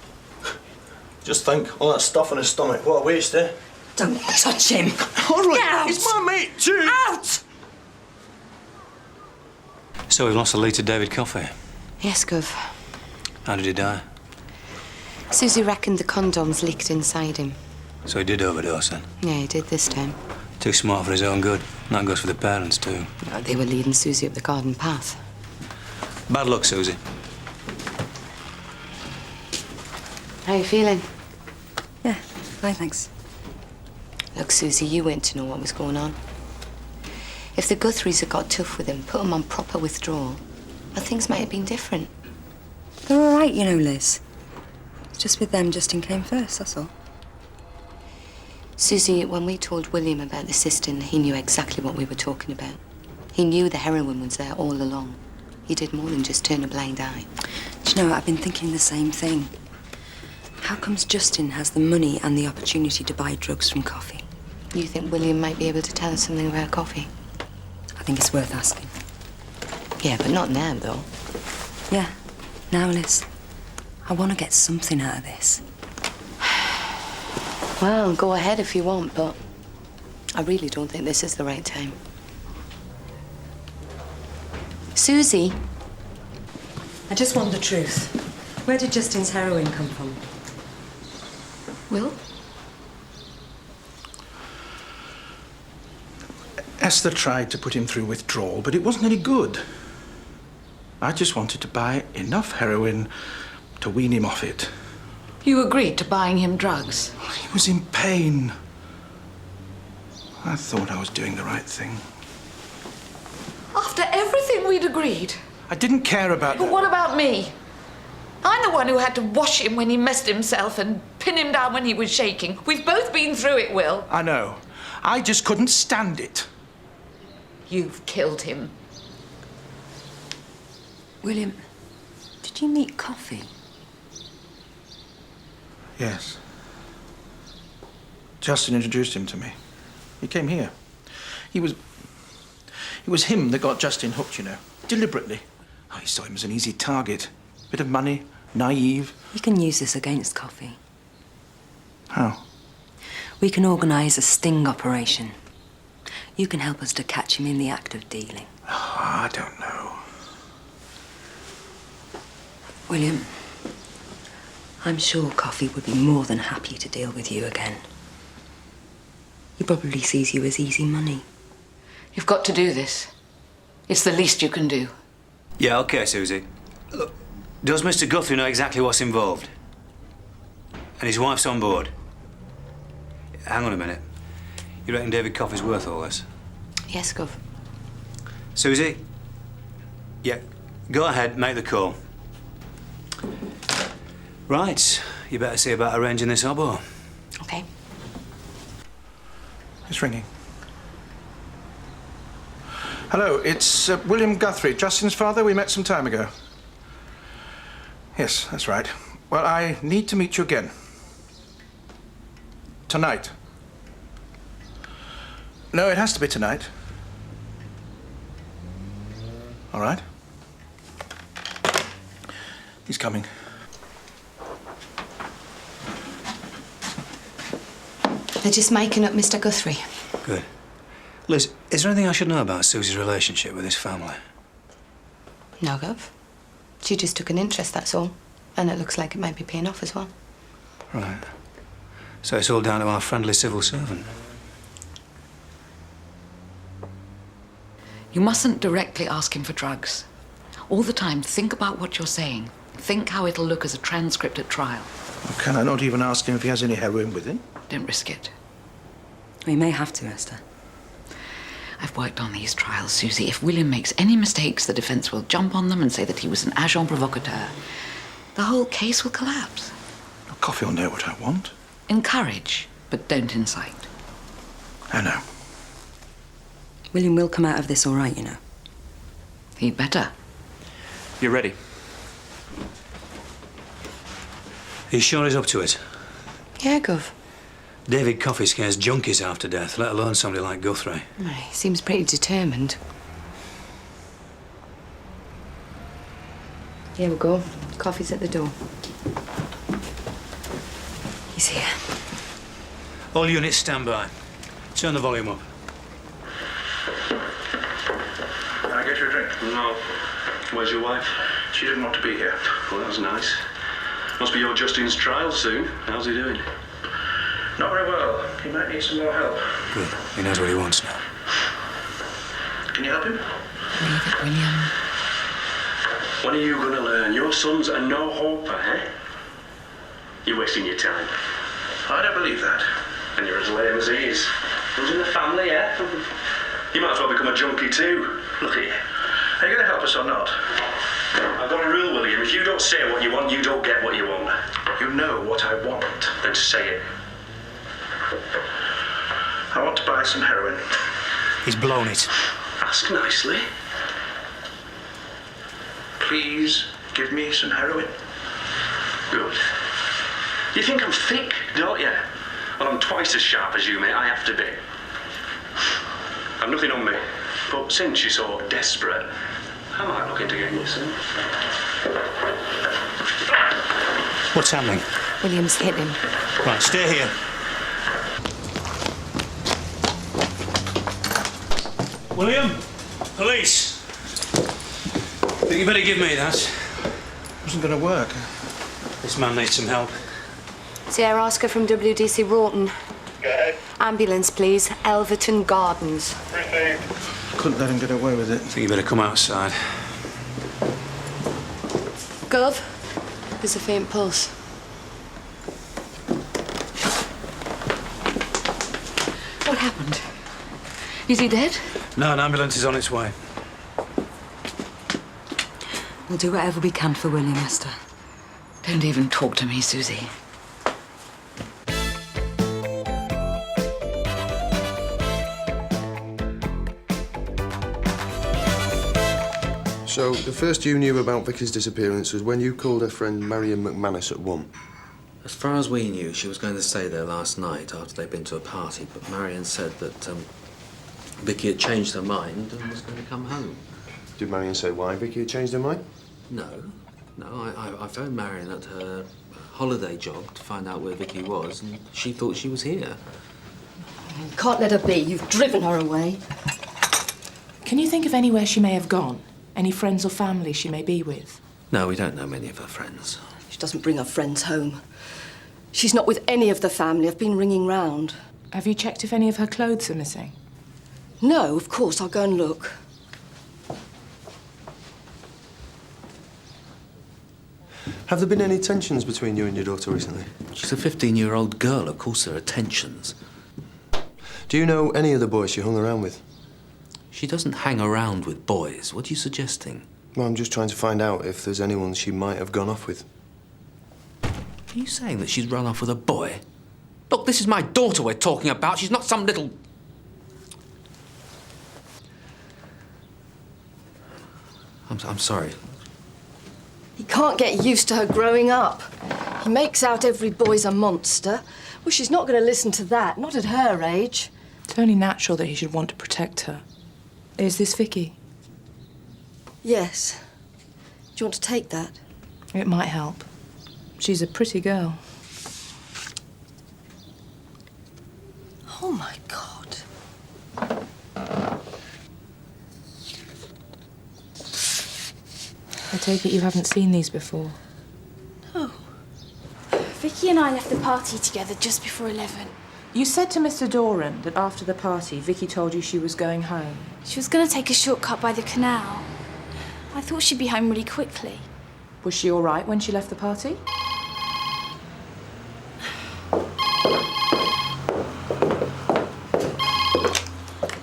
Just think, all that stuff in his stomach. What a waste, eh? Don't touch him. All right, Get out! he's my mate too. Out! So we've lost the lead to David Coffey. Yes, Gov. How did he die? Susie reckoned the condoms leaked inside him. So he did overdose then? Yeah, he did this time. Too smart for his own good. And that goes for the parents too. No, they were leading Susie up the garden path. Bad luck, Susie. How are you feeling? Yeah, fine, thanks. Look, Susie, you weren't to know what was going on. If the Guthries had got tough with him, put him on proper withdrawal, well, things might have been different. They're all right, you know, Liz. It's just with them, Justin came first, that's all. Susie, when we told William about the cistern, he knew exactly what we were talking about. He knew the heroin was there all along. He did more than just turn a blind eye. Do you know what? I've been thinking the same thing. How comes Justin has the money and the opportunity to buy drugs from Coffey? You think William might be able to tell us something about Coffey? I think it's worth asking. Yeah, but not now, though. Yeah. Now, Liz, I want to get something out of this. Well, go ahead if you want, but I really don't think this is the right time. Susie? I just want the truth. Where did Justin's heroin come from? Will? Esther tried to put him through withdrawal, but it wasn't any good. I just wanted to buy enough heroin to wean him off it. You agreed to buying him drugs? He was in pain. I thought I was doing the right thing. After everything we'd agreed? I didn't care about But that. what about me? I'm the one who had to wash him when he messed himself and pin him down when he was shaking. We've both been through it, Will. I know. I just couldn't stand it. You've killed him. William, did you meet Coffee? Yes. Justin introduced him to me. He came here. It was him that got Justin hooked, you know. Deliberately. I saw him as an easy target. Bit of money, naive. You can use this against Coffee. How? We can organise a sting operation. You can help us to catch him in the act of dealing. Oh, I don't know. William, I'm sure Coffee would be more than happy to deal with you again. He probably sees you as easy money. You've got to do this. It's the least you can do. Yeah, OK, Susie. Look, does Mr. Guthrie know exactly what's involved? And his wife's on board? Hang on a minute. You reckon David Coffey's worth all this? Yes, Gov. Susie? Yeah, go ahead, make the call. Right, you better see about arranging this oboe. OK. It's ringing. Hello, it's William Guthrie, Justin's father. We met some time ago. Yes, that's right. Well, I need to meet you again. Tonight. No, it has to be tonight. All right. He's coming. They're just making up Mr. Guthrie. Good. Liz, is there anything I should know about Susie's relationship with his family? No, Gov. She just took an interest, that's all. And it looks like it might be paying off as well. Right. So it's all down to our friendly civil servant. You mustn't directly ask him for drugs. All the time, think about what you're saying. Think how it'll look as a transcript at trial. Well, can I not even ask him if he has any heroin with him? Don't risk it. We may have to, Esther. I've worked on these trials, Susie. If William makes any mistakes, the defense will jump on them and say that he was an agent provocateur. The whole case will collapse. Well, Coffee will know what I want. Encourage, but don't incite. I know. William will come out of this all right, you know. He'd better. You're ready. Are you sure he's up to it? Yeah, Gov. David Coffey scares junkies after death, let alone somebody like Guthrie. He seems pretty determined. Here we go. Coffee's at the door. He's here. All units stand by. Turn the volume up. Can I get you a drink? No. Where's your wife? She didn't want to be here. Well, that was nice. Must be your Justin's trial soon. How's he doing? Not very well. He might need some more help. Good. He knows what he wants now. Can you help him? Leave it, William. When are you going to learn? Your son's a no-hoper, eh? You're wasting your time. I don't believe that. And you're as lame as he is. Who's in the family, eh? You might as well become a junkie too. Look at you. Are you going to help us or not? I've got a rule, William. If you don't say what you want, you don't get what you want. You know what I want. Then say it. I want to buy some heroin. He's blown it. Ask nicely. Please give me some heroin. Good. You think I'm thick, don't you? Well, I'm twice as sharp as you, mate. I have to be. I've nothing on me. But since you're so desperate, I might look into getting you some. What's happening? William's hit him. Right, stay here. William! Police! Think you better give me that. Wasn't going to work. This man needs some help. Sierra Oscar from WDC Rawton. Go ahead. Ambulance, please. Elverton Gardens. Received. Couldn't let him get away with it. Think you better come outside. Gov, there's a faint pulse. What happened? Is he dead? No, an ambulance is on its way. We'll do whatever we can for William, Esther. Don't even talk to me, Susie. So, the first you knew about Vicky's disappearance was when you called her friend Marion McManus at 1. As far as we knew, she was going to stay there last night after they'd been to a party, but Marion said that Vicky had changed her mind and was going to come home. Did Marion say why Vicky had changed her mind? No. I phoned Marion at her holiday job to find out where Vicky was, and she thought she was here. You can't let her be. You've driven her away. Can you think of anywhere she may have gone? Any friends or family she may be with? No, we don't know many of her friends. She doesn't bring her friends home. She's not with any of the family. I've been ringing round. Have you checked if any of her clothes are missing? No, of course. I'll go and look. Have there been any tensions between you and your daughter recently? She's a 15-year-old girl. Of course there are tensions. Do you know any of the boys she hung around with? She doesn't hang around with boys. What are you suggesting? Well, I'm just trying to find out if there's anyone she might have gone off with. Are you saying that she's run off with a boy? Look, this is my daughter we're talking about. She's not some little... I'm sorry. He can't get used to her growing up. He makes out every boy's a monster. Well, she's not going to listen to that, not at her age. It's only natural that he should want to protect her. Is this Vicky? Yes. Do you want to take that? It might help. She's a pretty girl. Oh, my God. I take it you haven't seen these before. No. Vicky and I left the party together just before 11. You said to Mr. Doran that after the party, Vicky told you she was going home. She was going to take a shortcut by the canal. I thought she'd be home really quickly. Was she all right when she left the party?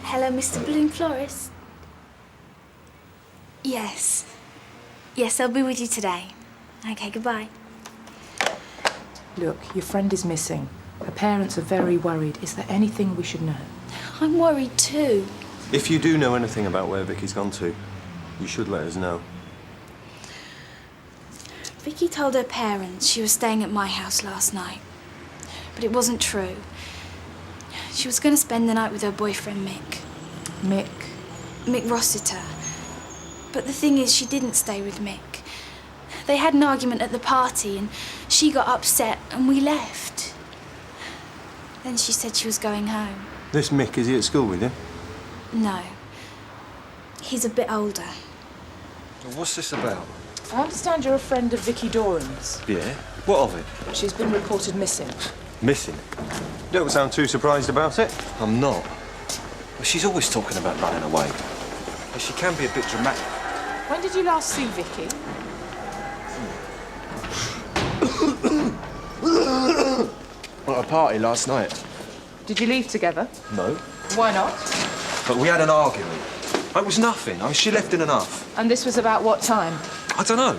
Hello, Mr. Bloom Florist. Yes. Yes, I'll be with you today. Okay, goodbye. Look, your friend is missing. Her parents are very worried. Is there anything we should know? I'm worried too. If you do know anything about where Vicky's gone to, you should let us know. Vicky told her parents she was staying at my house last night. But it wasn't true. She was going to spend the night with her boyfriend, Mick. Mick Rossiter. But the thing is, she didn't stay with Mick. They had an argument at the party and she got upset and we left. Then she said she was going home. This Mick, is he at school with you? No. He's a bit older. What's this about? I understand you're a friend of Vicky Doran's. Yeah? What of it? She's been reported missing. Missing? You don't sound too surprised about it. I'm not. Well, she's always talking about running away. But she can be a bit dramatic. When did you last see Vicky? At a party last night. Did you leave together? No. Why not? But we had an argument. It was nothing. She left in enough. And this was about what time? I don't know.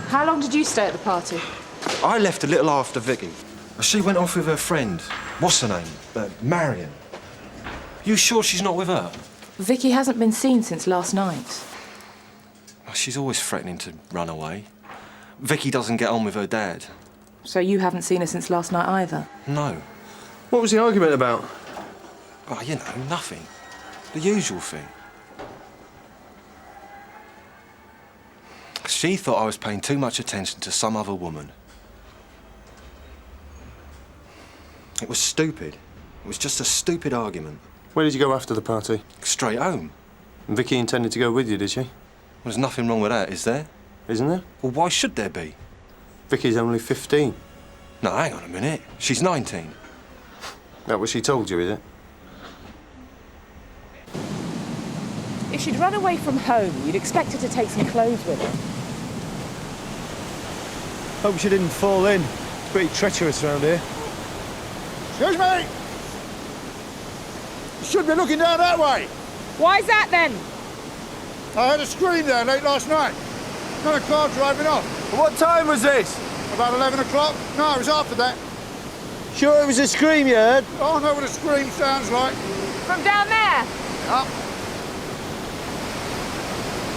How long did you stay at the party? I left a little after Vicky. She went off with her friend. What's her name? Marion. You sure she's not with her? Vicky hasn't been seen since last night. She's always threatening to run away. Vicky doesn't get on with her dad. So you haven't seen her since last night either? No. What was the argument about? Oh, you know, nothing. The usual thing. She thought I was paying too much attention to some other woman. It was stupid. It was just a stupid argument. Where did you go after the party? Straight home. And Vicky intended to go with you, did she? There's nothing wrong with that, is there? Isn't there? Well, why should there be? Vicky's only 15. No, hang on a minute. She's 19. That what she told you, is it? If she'd run away from home, you'd expect her to take some clothes with her. Hope she didn't fall in. It's pretty treacherous around here. Excuse me! You should be looking down that way. Why's that then? I heard a scream there late last night. Not a car driving off. What time was this? About 11 o'clock. No, it was after that. Sure it was a scream you heard? Oh, I know what a scream sounds like. From down there? Up.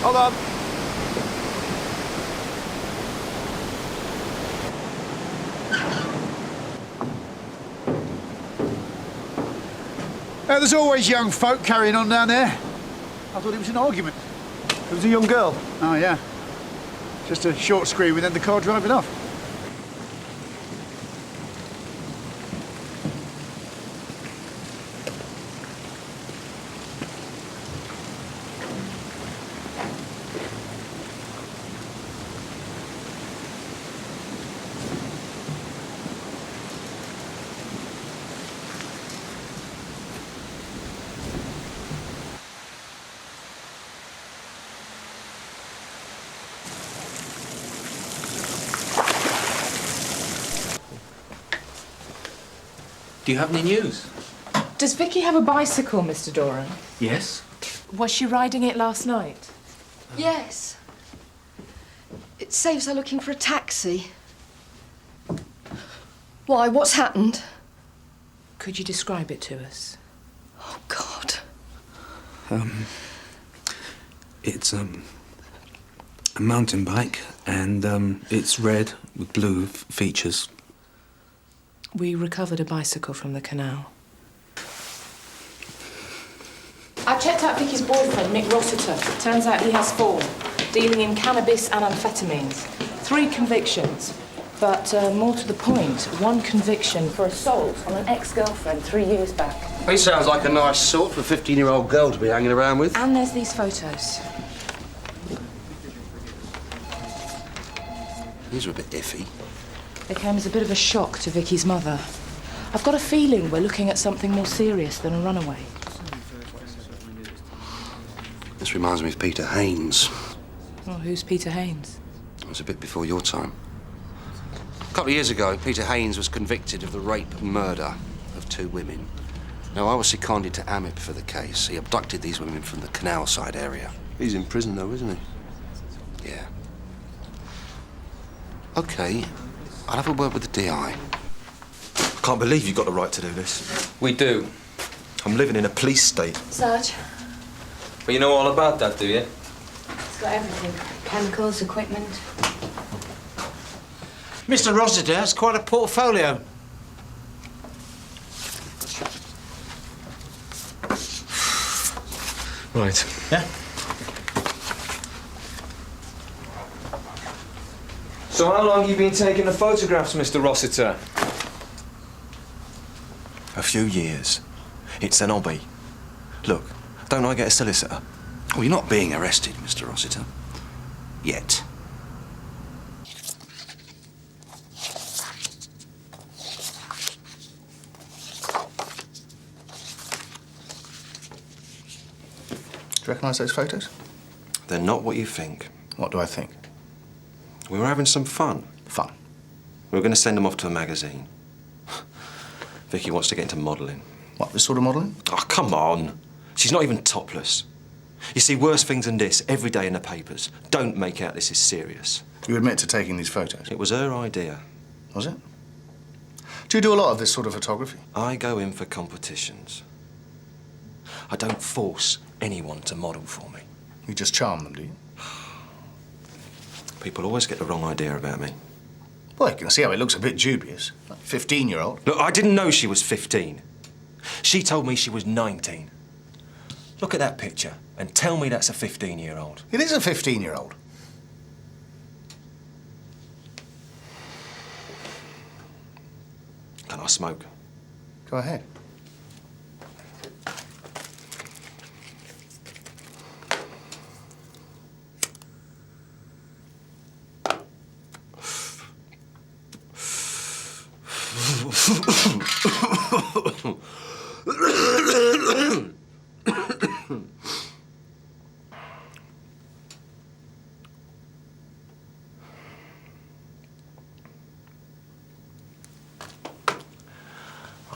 Hold on. There's always young folk carrying on down there. I thought it was an argument. It was a young girl. Oh, yeah. Just a short scream and then the car driving off. Do you have any news? Does Vicky have a bicycle, Mr. Doran? Yes. Was she riding it last night? Yes. It saves her looking for a taxi. Why, what's happened? Could you describe it to us? Oh, God. It's a mountain bike, and it's red with blue features. We recovered a bicycle from the canal. I checked out Vicky's boyfriend, Mick Rossiter. Turns out he has 4, dealing in cannabis and amphetamines. 3 convictions. But more to the point, 1 conviction for assault on an ex-girlfriend 3 years back. He sounds like a nice sort for a 15-year-old girl to be hanging around with. And there's these photos. These are a bit iffy. They came as a bit of a shock to Vicky's mother. I've got a feeling we're looking at something more serious than a runaway. This reminds me of Peter Haynes. Well, who's Peter Haynes? It was a bit before your time. A couple of years ago, Peter Haynes was convicted of the rape and murder of 2 women. Now, I was seconded to AMIP for the case. He abducted these women from the canal side area. He's in prison, though, isn't he? Yeah. OK, I'll have a word with the DI. I can't believe you got the right to do this. We do. I'm living in a police state. Sarge, But you know all about that, do you? it's got everything. Chemicals, equipment. Mr. Rossiter, that's quite a portfolio. Right. Yeah? So how long have you been taking the photographs, Mr. Rossiter? A few years. It's an hobby. Look, don't I get a solicitor? Well, you're not being arrested, Mr. Rossiter. Yet. Do you recognise those photos? They're not what you think. What do I think? We were having some fun. Fun? We were going to send them off to a magazine. Vicky wants to get into modelling. What, this sort of modelling? Oh, come on. She's not even topless. You see worse things than this every day in the papers. Don't make out this is serious. You admit to taking these photos? It was her idea. Was it? Do you do a lot of this sort of photography? I go in for competitions. I don't force anyone to model for me. You just charm them, do you? People always get the wrong idea about me. Well, you can see how it looks a bit dubious. Like 15-year-old. Look, I didn't know she was 15. She told me she was 19. Look at that picture and tell me that's a 15-year-old. It is a 15-year-old. I smoke. Go ahead.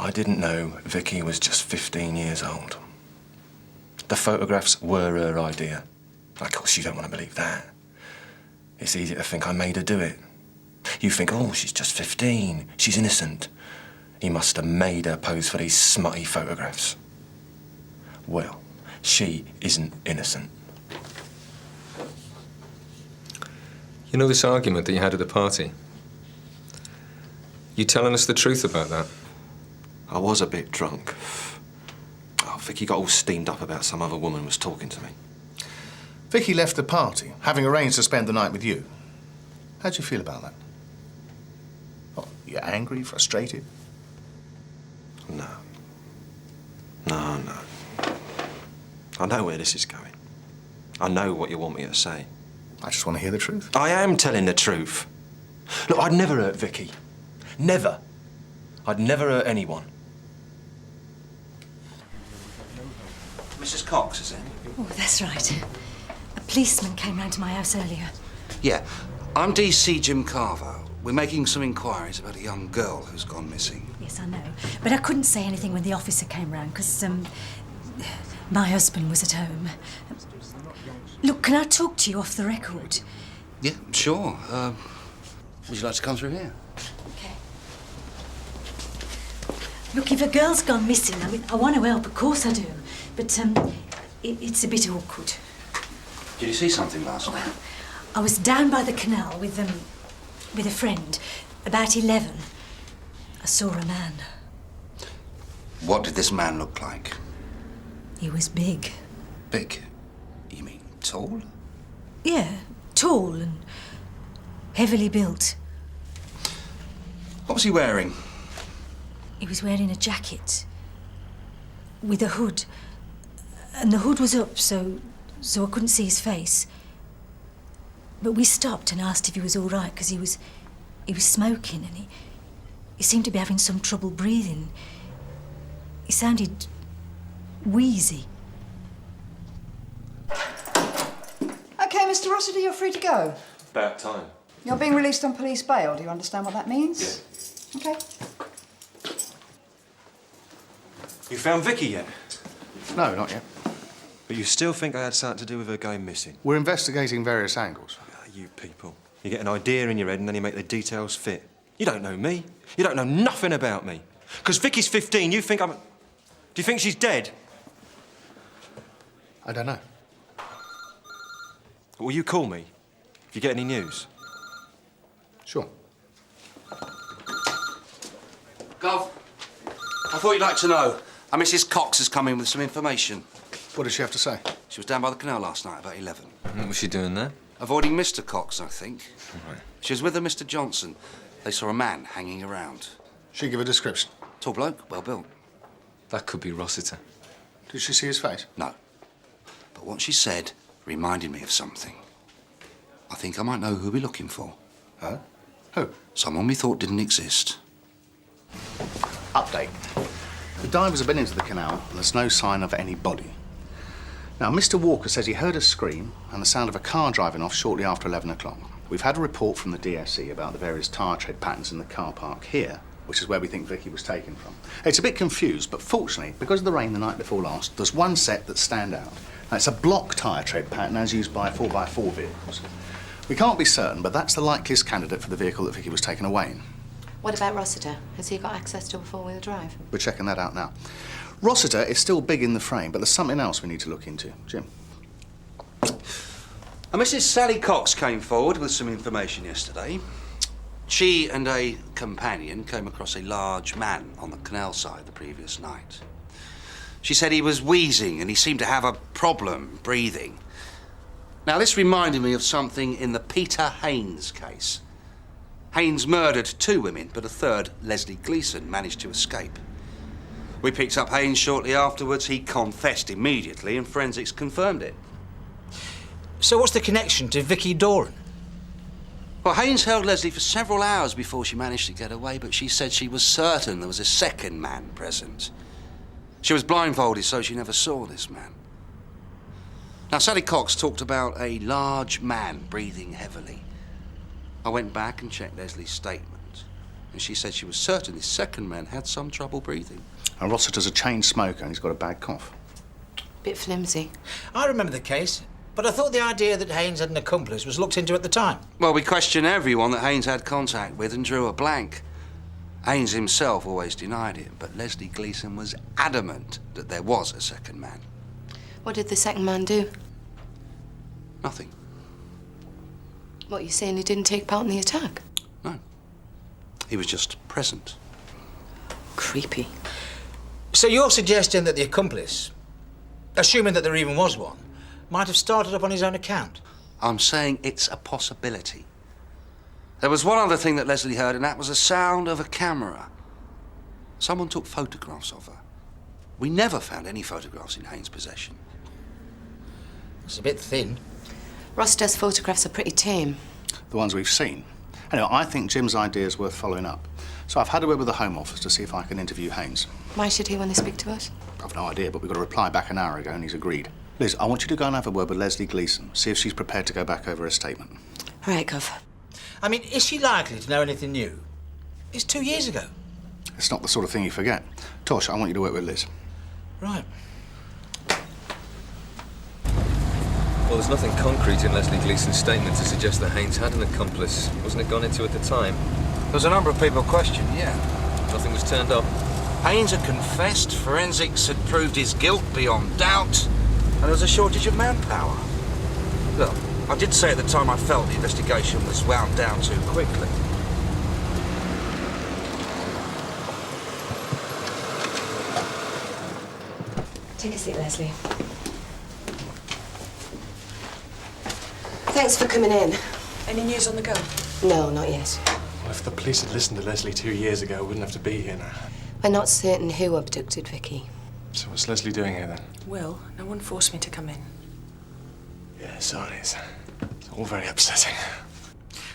I didn't know Vicky was just 15 years old. The photographs were her idea. Of course, you don't want to believe that. It's easy to think I made her do it. You think, oh, she's just 15, she's innocent. He must have made her pose for these smutty photographs. Well, she isn't innocent. You know this argument that you had at the party? You telling us the truth about that? I was a bit drunk. Oh, Vicky got all steamed up about some other woman was talking to me. Vicky left the party, having arranged to spend the night with you. How'd you feel about that? Oh, you're angry, frustrated? No. No. I know where this is going. I know what you want me to say. I just want to hear the truth. I am telling the truth. Look, I'd never hurt Vicky. Never. I'd never hurt anyone. Mrs. Cox, is it? Oh, that's right. A policeman came round to my house earlier. Yeah. I'm DC Jim Carver. We're making some inquiries about a young girl who's gone missing. Yes, I know. But I couldn't say anything when the officer came round because, my husband was at home. Look, can I talk to you off the record? Yeah, sure. Would you like to come through here? Okay. Look, if a girl's gone missing, I want to help, of course I do. But, it's a bit awkward. Did you see something last night? Well, I was down by the canal with a friend, about 11. I saw a man. What did this man look like? He was big. Big? You mean tall? Yeah, tall and heavily built. What was he wearing? He was wearing a jacket with a hood. And the hood was up, so I couldn't see his face. But we stopped and asked if he was all right, because he was smoking and he seemed to be having some trouble breathing. He sounded wheezy. OK, Mr. Rossiter, you're free to go. About time. You're being released on police bail. Do you understand what that means? Yeah. OK. You found Vicky yet? No, not yet. But you still think I had something to do with her going missing? We're investigating various angles. You people. You get an idea in your head and then you make the details fit. You don't know me. You don't know nothing about me. Because Vicky's 15, you think I'm... Do you think she's dead? I don't know. Will you call me if you get any news? Sure. Gov, I thought you'd like to know. Mrs. Cox has come in with some information. What did she have to say? She was down by the canal last night about 11. What was she doing there? Avoiding Mr. Cox, I think. Right. She was with a Mr. Johnson. They saw a man hanging around. She give a description? Tall bloke, well built. That could be Rossiter. Did she see his face? No. But what she said reminded me of something. I think I might know who we're looking for. Huh? Who? Someone we thought didn't exist. Update. The divers have been into the canal and there's no sign of any body. Now, Mr. Walker says he heard a scream and the sound of a car driving off shortly after 11 o'clock. We've had a report from the DSE about the various tyre tread patterns in the car park here, which is where we think Vicky was taken from. It's a bit confused, but fortunately, because of the rain the night before last, there's one set that stand out. Now, it's a block tyre tread pattern as used by 4x4 vehicles. We can't be certain, but that's the likeliest candidate for the vehicle that Vicky was taken away in. What about Rossiter? Has he got access to a four-wheel drive? We're checking that out now. Rossiter is still big in the frame, but there's something else we need to look into. Jim? Mrs. Sally Cox came forward with some information yesterday. She and a companion came across a large man on the canal side the previous night. She said he was wheezing and he seemed to have a problem breathing. Now, this reminded me of something in the Peter Haynes case. Haynes murdered 2 women, but a third, Leslie Gleeson, managed to escape. We picked up Haynes shortly afterwards. He confessed immediately, and forensics confirmed it. So what's the connection to Vicky Doran? Well, Haynes held Leslie for several hours before she managed to get away, but she said she was certain there was a second man present. She was blindfolded, so she never saw this man. Now, Sally Cox talked about a large man breathing heavily. I went back and checked Leslie's statement, and she said she was certain this second man had some trouble breathing. And Rossiter's a chain smoker and he's got a bad cough. Bit flimsy. I remember the case, but I thought the idea that Haynes had an accomplice was looked into at the time. Well, we questioned everyone that Haynes had contact with and drew a blank. Haynes himself always denied it, but Leslie Gleeson was adamant that there was a second man. What did the second man do? Nothing. What, you saying he didn't take part in the attack? No. He was just present. Creepy. So you're suggesting that the accomplice, assuming that there even was one, might have started up on his own account? I'm saying it's a possibility. There was one other thing that Leslie heard, and that was the sound of a camera. Someone took photographs of her. We never found any photographs in Haynes' possession. It's a bit thin. Rossiter's photographs are pretty tame. The ones we've seen. Anyway, I think Jim's idea is worth following up. So I've had a word with the Home Office to see if I can interview Haynes. Why should he want to speak to us? I've no idea, but we got a reply back an hour ago and he's agreed. Liz, I want you to go and have a word with Leslie Gleeson, see if she's prepared to go back over her statement. All right, Gov. I mean, is she likely to know anything new? It's 2 years ago. It's not the sort of thing you forget. Tosh, I want you to work with Liz. Right. Well, there's nothing concrete in Leslie Gleeson's statement to suggest that Haynes had an accomplice. Wasn't it gone into at the time? There's a number of people questioned, yeah. Nothing was turned up. Haynes had confessed, forensics had proved his guilt beyond doubt, and there was a shortage of manpower. Look, I did say at the time I felt the investigation was wound down too quickly. Take a seat, Leslie. Thanks for coming in. Any news on the go? No, not yet. Well, if the police had listened to Leslie 2 years ago, we wouldn't have to be here now. We're not certain who abducted Vicky. So what's Leslie doing here, then? Will, no one forced me to come in. Yeah, sorry. It's all very upsetting.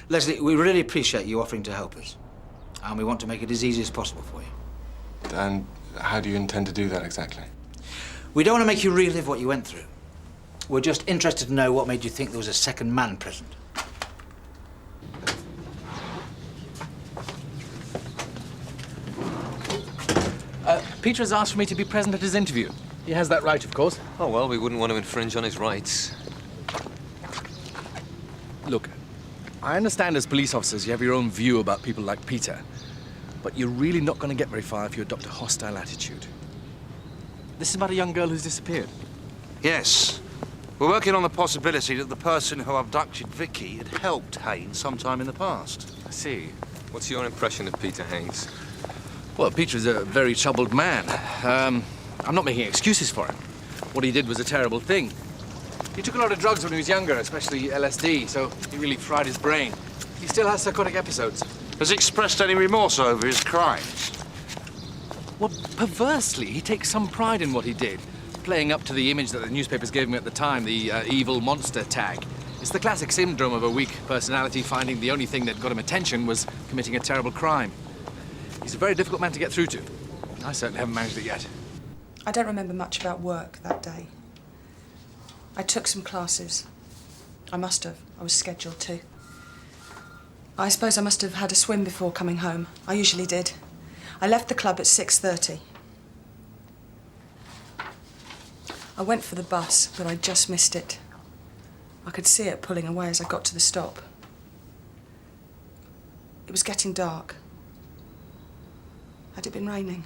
Leslie, we really appreciate you offering to help us. And we want to make it as easy as possible for you. And how do you intend to do that exactly? We don't want to make you relive what you went through. We're just interested to know what made you think there was a second man present. Peter has asked for me to be present at his interview. He has that right, of course. Oh, well, we wouldn't want to infringe on his rights. Look, I understand as police officers you have your own view about people like Peter, but you're really not going to get very far if you adopt a hostile attitude. This is about a young girl who's disappeared. Yes. We're working on the possibility that the person who abducted Vicky had helped Haynes sometime in the past. I see. What's your impression of Peter Haynes? Well, Peter is a very troubled man. I'm not making excuses for him. What he did was a terrible thing. He took a lot of drugs when he was younger, especially LSD, so he really fried his brain. He still has psychotic episodes. Has he expressed any remorse over his crimes? Well, perversely, he takes some pride in what he did, playing up to the image that the newspapers gave him at the time, the evil monster tag. It's the classic syndrome of a weak personality finding the only thing that got him attention was committing a terrible crime. He's a very difficult man to get through to. I certainly haven't managed it yet. I don't remember much about work that day. I took some classes. I must have. I was scheduled to. I suppose I must have had a swim before coming home. I usually did. I left the club at 6:30. I went for the bus, but I just missed it. I could see it pulling away as I got to the stop. It was getting dark. Had it been raining?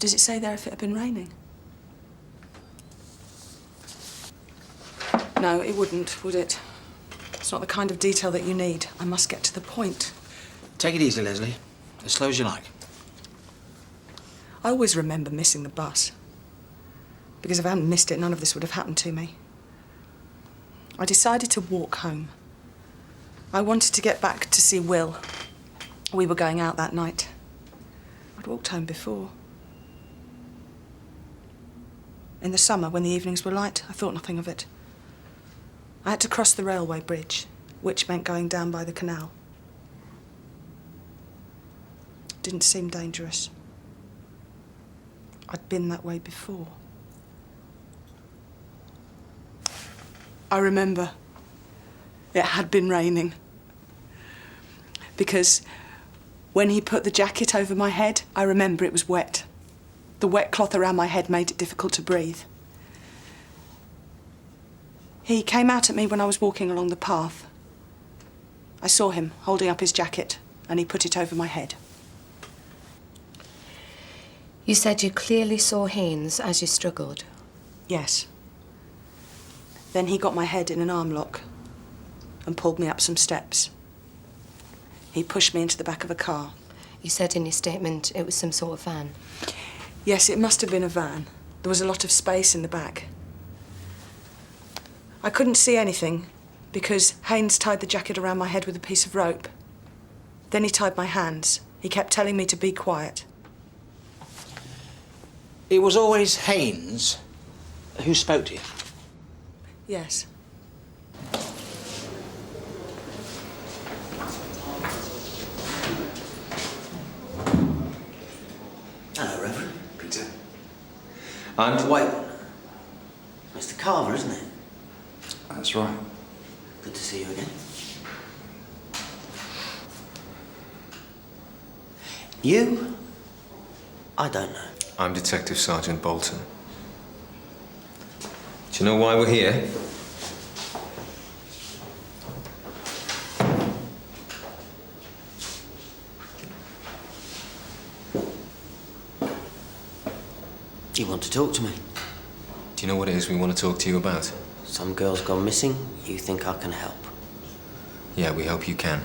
Does it say there if it had been raining? No, it wouldn't, would it? It's not the kind of detail that you need. I must get to the point. Take it easy, Leslie. As slow as you like. I always remember missing the bus. Because if I hadn't missed it, none of this would have happened to me. I decided to walk home. I wanted to get back to see Will. We were going out that night. I'd walked home before. In the summer, when the evenings were light, I thought nothing of it. I had to cross the railway bridge, which meant going down by the canal. Didn't seem dangerous. I'd been that way before. I remember it had been raining. Because when he put the jacket over my head, I remember it was wet. The wet cloth around my head made it difficult to breathe. He came out at me when I was walking along the path. I saw him holding up his jacket, and he put it over my head. You said you clearly saw Haynes as you struggled. Yes. Then he got my head in an arm lock and pulled me up some steps. He pushed me into the back of a car. You said in your statement it was some sort of van. Yes, it must have been a van. There was a lot of space in the back. I couldn't see anything because Haynes tied the jacket around my head with a piece of rope. Then he tied my hands. He kept telling me to be quiet. It was always Haynes who spoke to you? Yes. Hello, Reverend. Peter. And wait. Mr. Carver, isn't it? That's right. Good to see you again. You? I don't know. I'm Detective Sergeant Boulton. Do you know why we're here? Do you want to talk to me? Do you know what it is we want to talk to you about? Some girl's gone missing. You think I can help? Yeah, we hope you can.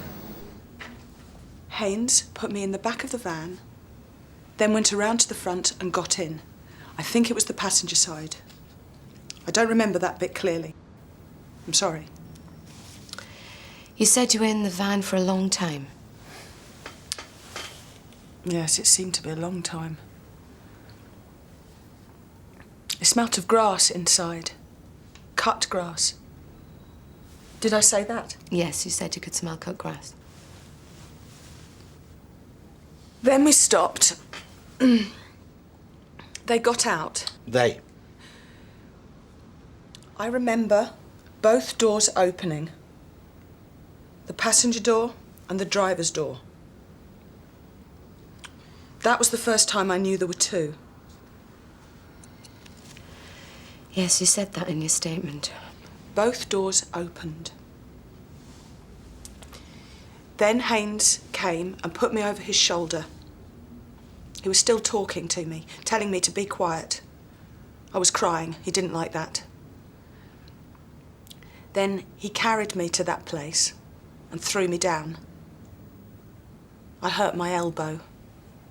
Haynes put me in the back of the van, then went around to the front and got in. I think it was the passenger side. I don't remember that bit clearly. I'm sorry. You said you were in the van for a long time. Yes, it seemed to be a long time. It smelt of grass inside. Cut grass. Did I say that? Yes, you said you could smell cut grass. Then we stopped. They got out. They? I remember both doors opening. The passenger door and the driver's door. That was the first time I knew there were two. Yes, you said that in your statement. Both doors opened. Then Haynes came and put me over his shoulder. He was still talking to me, telling me to be quiet. I was crying. He didn't like that. Then he carried me to that place and threw me down. I hurt my elbow.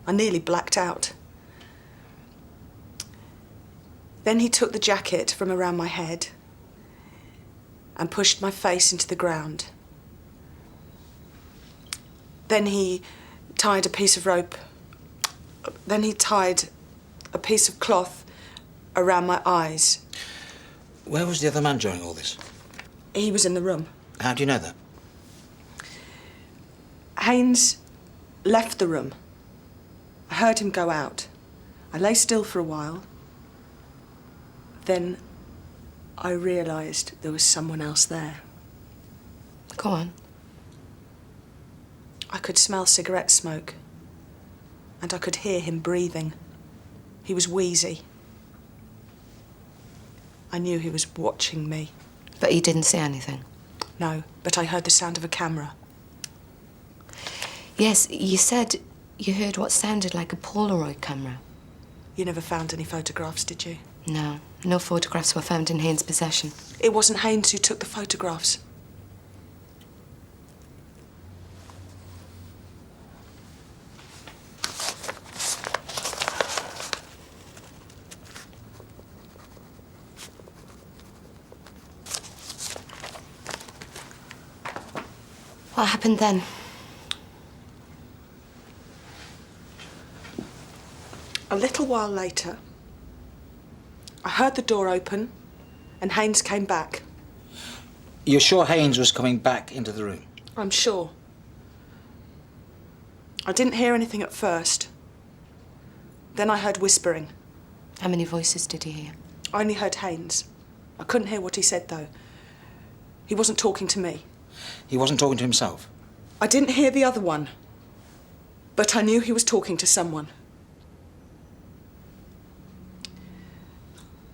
I nearly blacked out. Then he took the jacket from around my head and pushed my face into the ground. Then he tied a piece of rope. Then he tied a piece of cloth around my eyes. Where was the other man during all this? He was in the room. How do you know that? Haynes left the room. I heard him go out. I lay still for a while. Then I realised there was someone else there. Go on. I could smell cigarette smoke. And I could hear him breathing. He was wheezy. I knew he was watching me. But he didn't say anything? No, but I heard the sound of a camera. Yes, you said you heard what sounded like a Polaroid camera. You never found any photographs, did you? No, no photographs were found in Haynes' possession. It wasn't Haynes who took the photographs. What happened then? A little while later, I heard the door open and Haynes came back. You're sure Haynes was coming back into the room? I'm sure. I didn't hear anything at first. Then I heard whispering. How many voices did you hear? I only heard Haynes. I couldn't hear what he said, though. He wasn't talking to me. He wasn't talking to himself? I didn't hear the other one, but I knew he was talking to someone.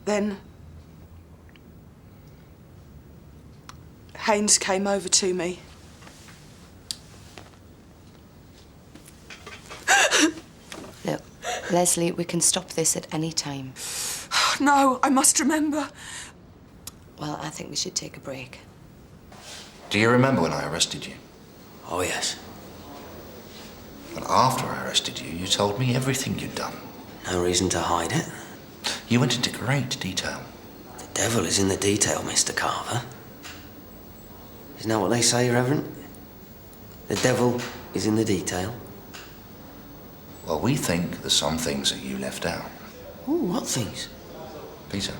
Then Haynes came over to me. Look, Leslie, we can stop this at any time. No, I must remember. Well, I think we should take a break. Do you remember when I arrested you? Oh, yes. And after I arrested you, you told me everything you'd done. No reason to hide it. You went into great detail. The devil is in the detail, Mr. Carver. Isn't that what they say, Reverend? The devil is in the detail. Well, we think there's some things that you left out. Ooh, what things? Peter,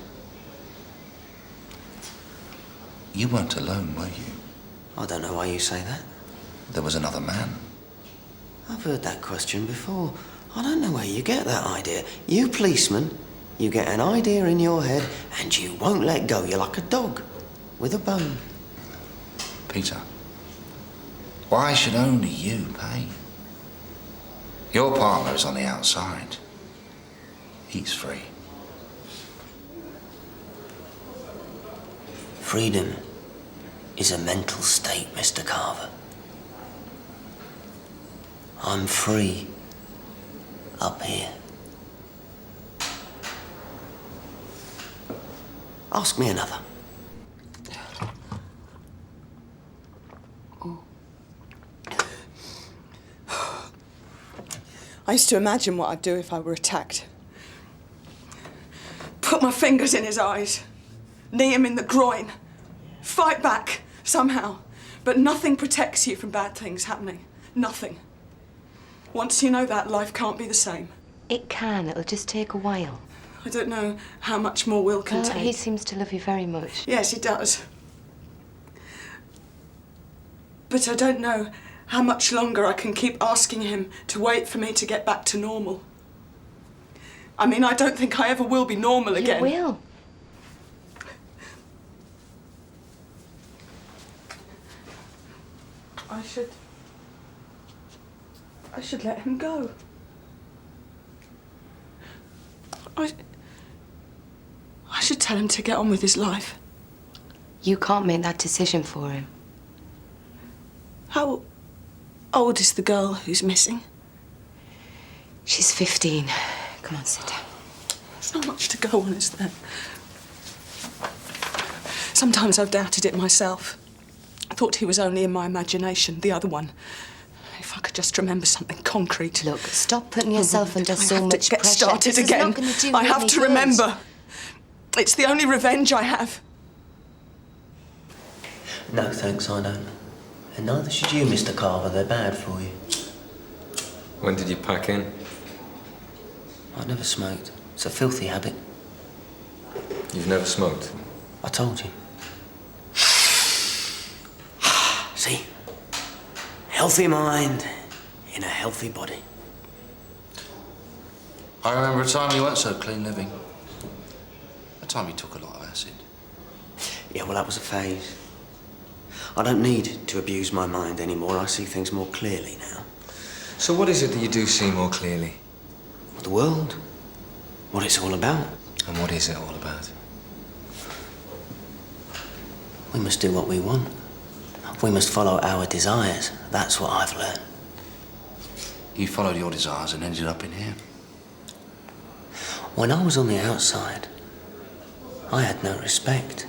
you weren't alone, were you? I don't know why you say that. There was another man. I've heard that question before. I don't know where you get that idea. You policemen, you get an idea in your head and you won't let go. You're like a dog with a bone. Peter, why should only you pay? Your partner is on the outside. He's free. Freedom is a mental state, Mr. Carver. I'm free up here. Ask me another. I used to imagine what I'd do if I were attacked. Put my fingers in his eyes, knee him in the groin, fight back somehow. But nothing protects you from bad things happening. Nothing. Once you know that, life can't be the same. It can. It'll just take a while. I don't know how much more Will can take. He seems to love you very much. Yes, he does. But I don't know how much longer I can keep asking him to wait for me to get back to normal. I mean, I don't think I ever will be normal again. You will. I should let him go. I should tell him to get on with his life. You can't make that decision for him. How old is the girl who's missing? She's 15. Come on, sit down. There's not much to go on, is there? Sometimes I've doubted it myself. I thought he was only in my imagination, the other one. If I could just remember something concrete. Look, stop putting yourself under so much get pressure. Started this again. Is not going to do I have any to good. remember. It's the only revenge I have. No, thanks, I don't. And neither should you, Mr. Carver. They're bad for you. When did you pack in? I never smoked. It's a filthy habit. You've never smoked? I told you. See? Healthy mind in a healthy body. I remember a time you weren't so clean living. A time you took a lot of acid. Yeah, well, that was a phase. I don't need to abuse my mind anymore. I see things more clearly now. So what is it that you do see more clearly? The world. What it's all about. And what is it all about? We must do what we want. We must follow our desires. That's what I've learned. You followed your desires and ended up in here. When I was on the outside, I had no respect.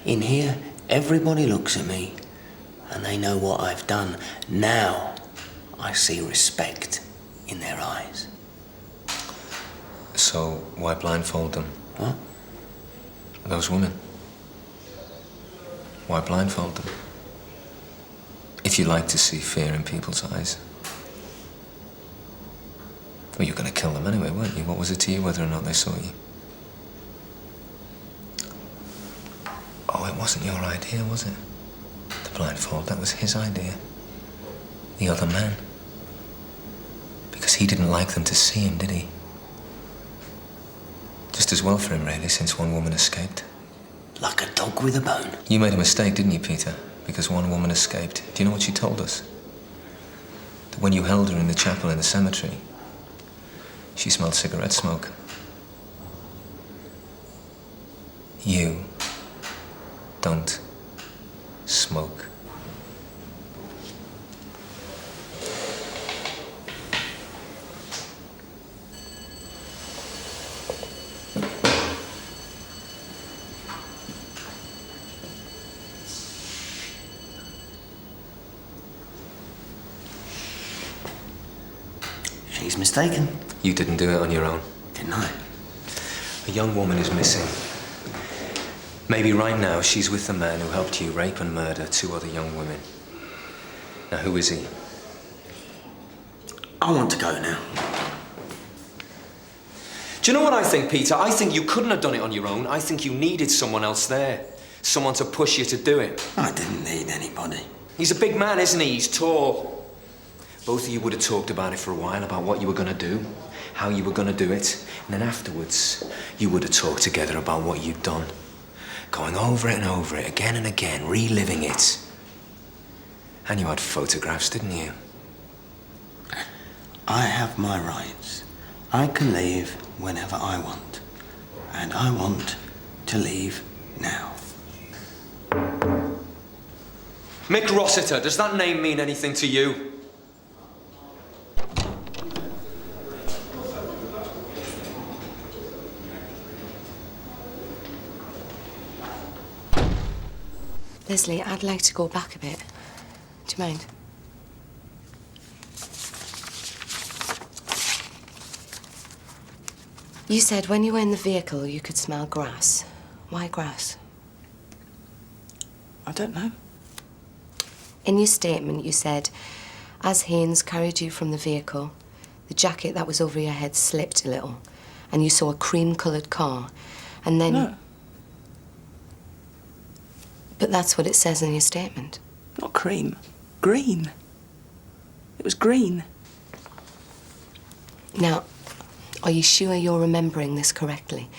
In here, everybody looks at me and they know what I've done. Now, I see respect in their eyes. So, why blindfold them? What? Those women. Why blindfold them? If you like to see fear in people's eyes. Well, you were going to kill them anyway, weren't you? What was it to you whether or not they saw you? Oh, it wasn't your idea, was it? The blindfold, that was his idea. The other man. Because he didn't like them to see him, did he? Just as well for him, really, since one woman escaped. Like a dog with a bone. You made a mistake, didn't you, Peter? Because one woman escaped. Do you know what she told us? That when you held her in the chapel in the cemetery, she smelled cigarette smoke. You don't smoke. She's mistaken. You didn't do it on your own. Didn't I? A young woman is missing. Maybe right now she's with the man who helped you rape and murder 2 other young women. Now, who is he? I want to go now. Do you know what I think, Peter? I think you couldn't have done it on your own. I think you needed someone else there. Someone to push you to do it. I didn't need anybody. He's a big man, isn't he? He's tall. Both of you would have talked about it for a while, about what you were going to do, how you were going to do it. And then afterwards, you would have talked together about what you'd done. Going over it and over it, again and again, reliving it. And you had photographs, didn't you? I have my rights. I can leave whenever I want. And I want to leave now. Mick Rossiter, does that name mean anything to you? Leslie, I'd like to go back a bit. Do you mind? You said when you were in the vehicle you could smell grass. Why grass? I don't know. In your statement you said, as Haynes carried you from the vehicle, the jacket that was over your head slipped a little, and you saw a cream-coloured car, and then... No. But that's what it says in your statement. Not cream. Green. It was green. Now, are you sure you're remembering this correctly?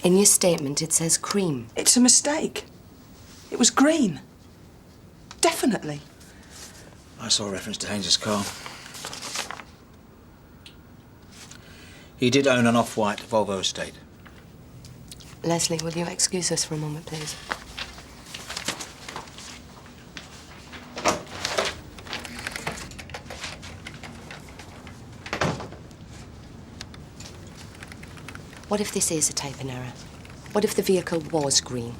In your statement, it says cream. It's a mistake. It was green. Definitely. I saw a reference to Haynes's car. He did own an off-white Volvo estate. Leslie, will you excuse us for a moment, please? What if this is a typing error? What if the vehicle was green?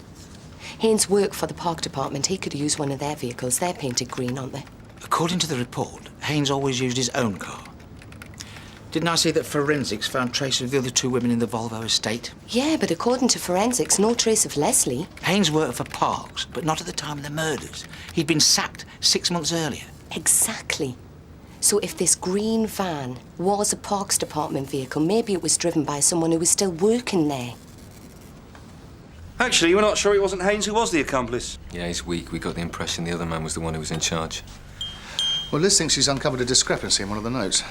Haynes worked for the park department. He could use one of their vehicles. They're painted green, aren't they? According to the report, Haynes always used his own car. Didn't I see that forensics found traces of the other 2 women in the Volvo estate? Yeah, but according to forensics, no trace of Leslie. Haynes worked for Parks, but not at the time of the murders. He'd been sacked 6 months earlier. Exactly. So if this green van was a Parks Department vehicle, maybe it was driven by someone who was still working there. Actually, we're not sure it wasn't Haynes who was the accomplice. Yeah, he's weak. We got the impression the other man was the one who was in charge. Well, Liz thinks she's uncovered a discrepancy in one of the notes.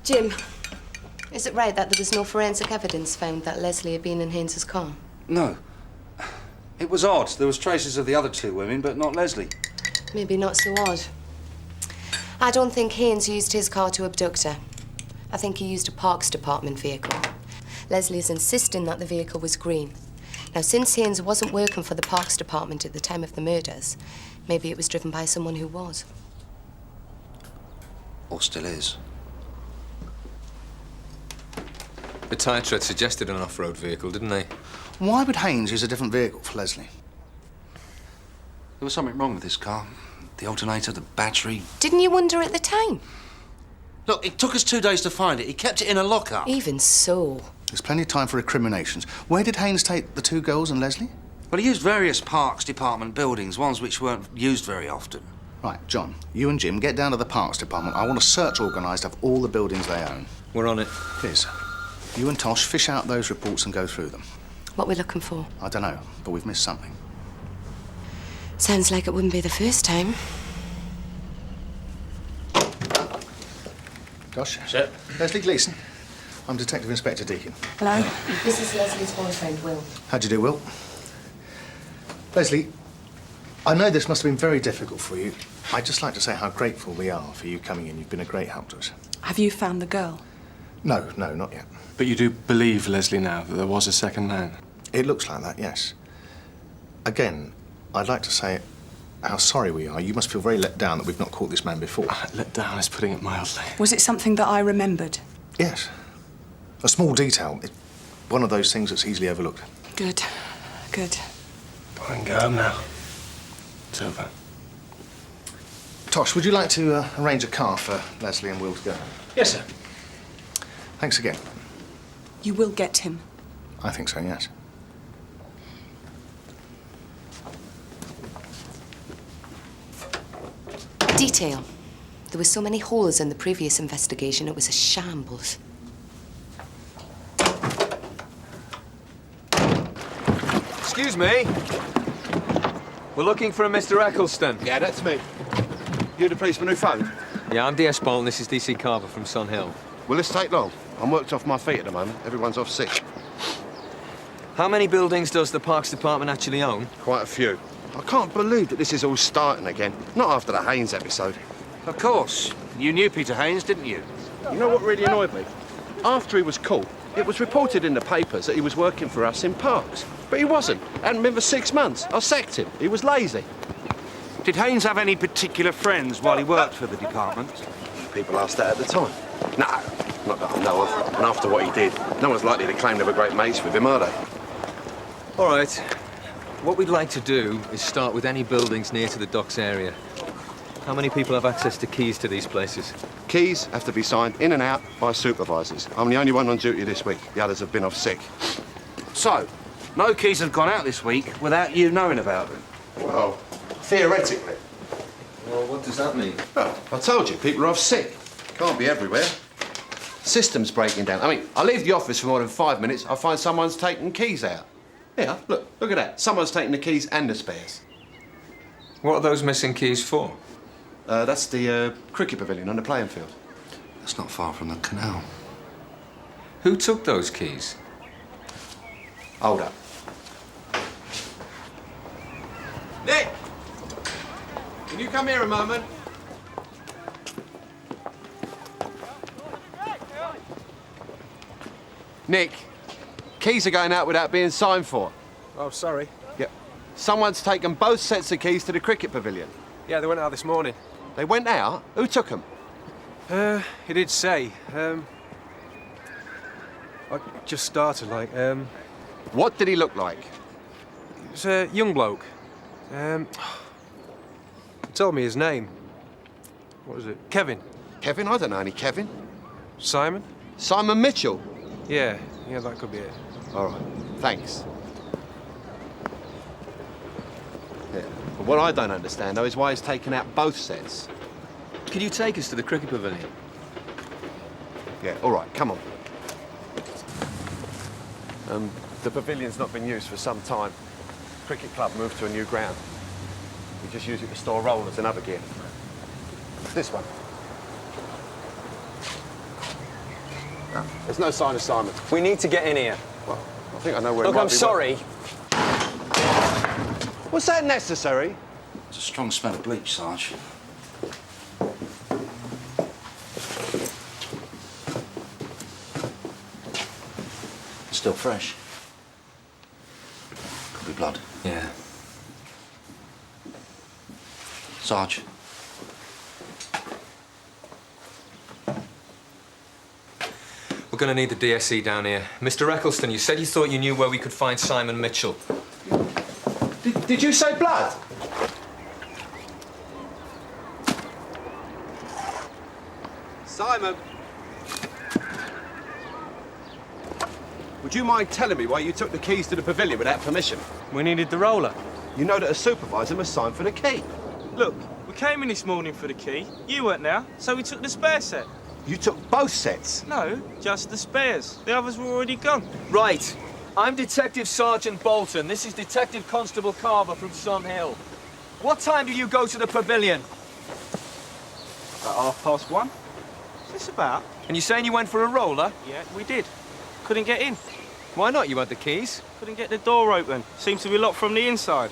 Jim, is it right that there was no forensic evidence found that Leslie had been in Haynes's car? No. It was odd. There was traces of the other 2 women, but not Leslie. Maybe not so odd. I don't think Haynes used his car to abduct her. I think he used a Parks Department vehicle. Leslie's insisting that the vehicle was green. Now, since Haynes wasn't working for the Parks Department at the time of the murders, maybe it was driven by someone who was. Or still is. The tyre tread suggested an off-road vehicle, didn't they? Why would Haynes use a different vehicle for Leslie? There was something wrong with this car. The alternator, the battery. Didn't you wonder at the time? Look, it took us 2 days to find it. He kept it in a lockup. Even so. There's plenty of time for recriminations. Where did Haynes take the 2 girls and Leslie? Well, he used various Parks Department buildings, ones which weren't used very often. Right, John, you and Jim get down to the Parks Department. I want a search organised of all the buildings they own. We're on it. Please. You and Tosh fish out those reports and go through them. What we're looking for? I don't know, but we've missed something. Sounds like it wouldn't be the first time. Tosh? Sir? Leslie Gleeson. I'm Detective Inspector Deacon. Hello. This is Leslie's boyfriend, Will. How'd you do, Will? Leslie, I know this must have been very difficult for you. I'd just like to say how grateful we are for you coming in. You've been a great help to us. Have you found the girl? No, not yet. But you do believe, Leslie, now that there was a second man? It looks like that, yes. Again, I'd like to say how sorry we are. You must feel very let down that we've not caught this man before. Let down is putting it mildly. Was it something that I remembered? Yes. A small detail. One of those things that's easily overlooked. Good. Good. I can go home now. It's over. Tosh, would you like to arrange a car for Leslie and Will to go? Yes, sir. Thanks again. You will get him. I think so, yes. Detail. There were so many holes in the previous investigation, it was a shambles. Excuse me. We're looking for a Mr. Eccleston. Yeah, that's me. You the policeman who phoned? Yeah, I'm DS Boulton. This is DC Carver from Sun Hill. Will this take long? I'm worked off my feet at the moment. Everyone's off sick. How many buildings does the Parks Department actually own? Quite a few. I can't believe that this is all starting again. Not after the Haynes episode. Of course. You knew Peter Haynes, didn't you? You know what really annoyed me? After he was caught, it was reported in the papers that he was working for us in Parks. But he wasn't. Hadn't been for 6 months. I sacked him. He was lazy. Did Haynes have any particular friends while he worked for the department? People asked that at the time. No, not that I know of. And after what he did, no one's likely to claim they were great mates with him, are they? All right. What we'd like to do is start with any buildings near to the docks area. How many people have access to keys to these places? Keys have to be signed in and out by supervisors. I'm the only one on duty this week. The others have been off sick. So, no keys have gone out this week without you knowing about them? Well, theoretically. Well, what does that mean? Well, I told you, people are off sick. Can't be everywhere. System's breaking down. I mean, I leave the office for more than 5 minutes, I find someone's taking keys out. Yeah, look at that. Someone's taking the keys and the spares. What are those missing keys for? That's the cricket pavilion on the playing field. That's not far from the canal. Who took those keys? Hold up. Nick! Can you come here a moment? Nick, keys are going out without being signed for. Oh, sorry. Yep. Someone's taken both sets of keys to the cricket pavilion. Yeah, they went out this morning. They went out? Who took them? He did say. I just started, like, What did he look like? He was a young bloke. He told me his name. What was it? Kevin. Kevin? I don't know any Kevin. Simon? Simon Mitchell? Yeah, that could be it. All right, thanks. Yeah. But what I don't understand, though, is why he's taken out both sets. Could you take us to the cricket pavilion? Yeah, all right, come on. The pavilion's not been used for some time. Cricket club moved to a new ground. We just use it to store rollers and other gear. This one. No, there's no sign of Simon. We need to get in here. Well, I think I know where Look, it might I'm be. sorry. Was that necessary? It's a strong smell of bleach, Sarge. Still fresh. Could be blood. Yeah. Sarge. We're going to need the DSE down here. Mr. Eccleston, you said you thought you knew where we could find Simon Mitchell. Did you say blood? Simon! Would you mind telling me why you took the keys to the pavilion without permission? We needed the roller. You know that a supervisor must sign for the key. Look, we came in this morning for the key. You weren't there, so we took the spare set. You took both sets? No, just the spares. The others were already gone. Right. I'm Detective Sergeant Boulton. This is Detective Constable Carver from Sun Hill. What time did you go to the pavilion? About 1:30. What's this about? And you saying you went for a roller? Yeah, we did. Couldn't get in. Why not? You had the keys. Couldn't get the door open. Seems to be locked from the inside.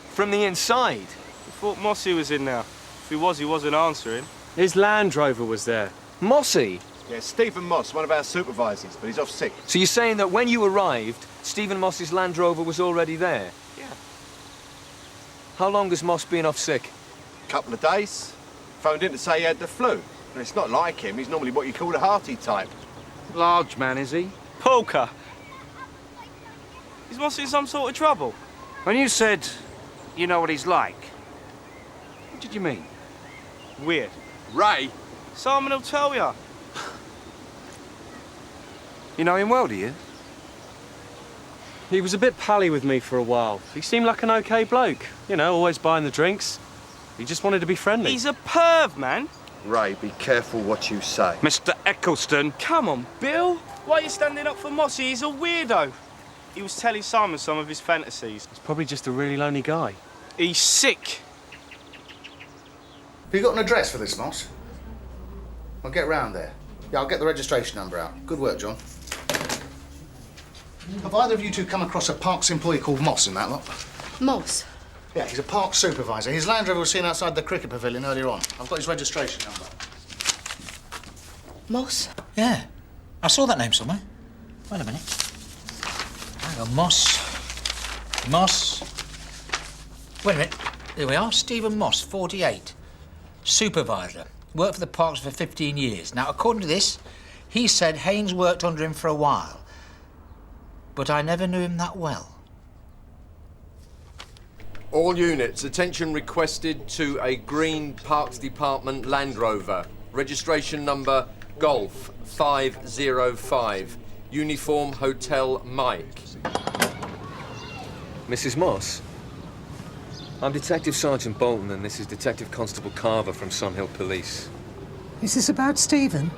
From the inside? We thought Mossy was in there. If he wasn't answering. His Land Rover was there. Mossy? Yeah, Stephen Moss, one of our supervisors, but he's off sick. So you're saying that when you arrived, Stephen Moss's Land Rover was already there? Yeah. How long has Moss been off sick? Couple of days. Phoned in to say he had the flu. And it's not like him. He's normally what you call a hearty type. Large man, is he? Polka. Is Mossy in some sort of trouble? When you said you know what he's like, what did you mean? Weird. Ray? Simon will tell ya. You know him well, do you? He was a bit pally with me for a while. He seemed like an okay bloke. You know, always buying the drinks. He just wanted to be friendly. He's a perv, man. Ray, be careful what you say. Mr. Eccleston. Come on, Bill. Why are you standing up for Mossy? He's a weirdo. He was telling Simon some of his fantasies. He's probably just a really lonely guy. He's sick. Have you got an address for this, Moss? I'll get round there. Yeah, I'll get the registration number out. Good work, John. Have either of you two come across a Parks employee called Moss in that lot? Moss? Yeah, he's a Parks supervisor. His Land Rover was seen outside the cricket pavilion earlier on. I've got his registration number. Moss? Yeah. I saw that name somewhere. Wait a minute. Hang on, Moss. Moss. Wait a minute. Here we are. Stephen Moss, 48. Supervisor. Worked for the Parks for 15 years. Now, according to this, he said Haynes worked under him for a while. But I never knew him that well. All units, attention requested to a Green Parks Department Land Rover. Registration number Golf 505. Uniform Hotel Mike. Mrs. Moss? I'm Detective Sergeant Boulton, and this is Detective Constable Carver from Sun Hill Police. Is this about Stephen?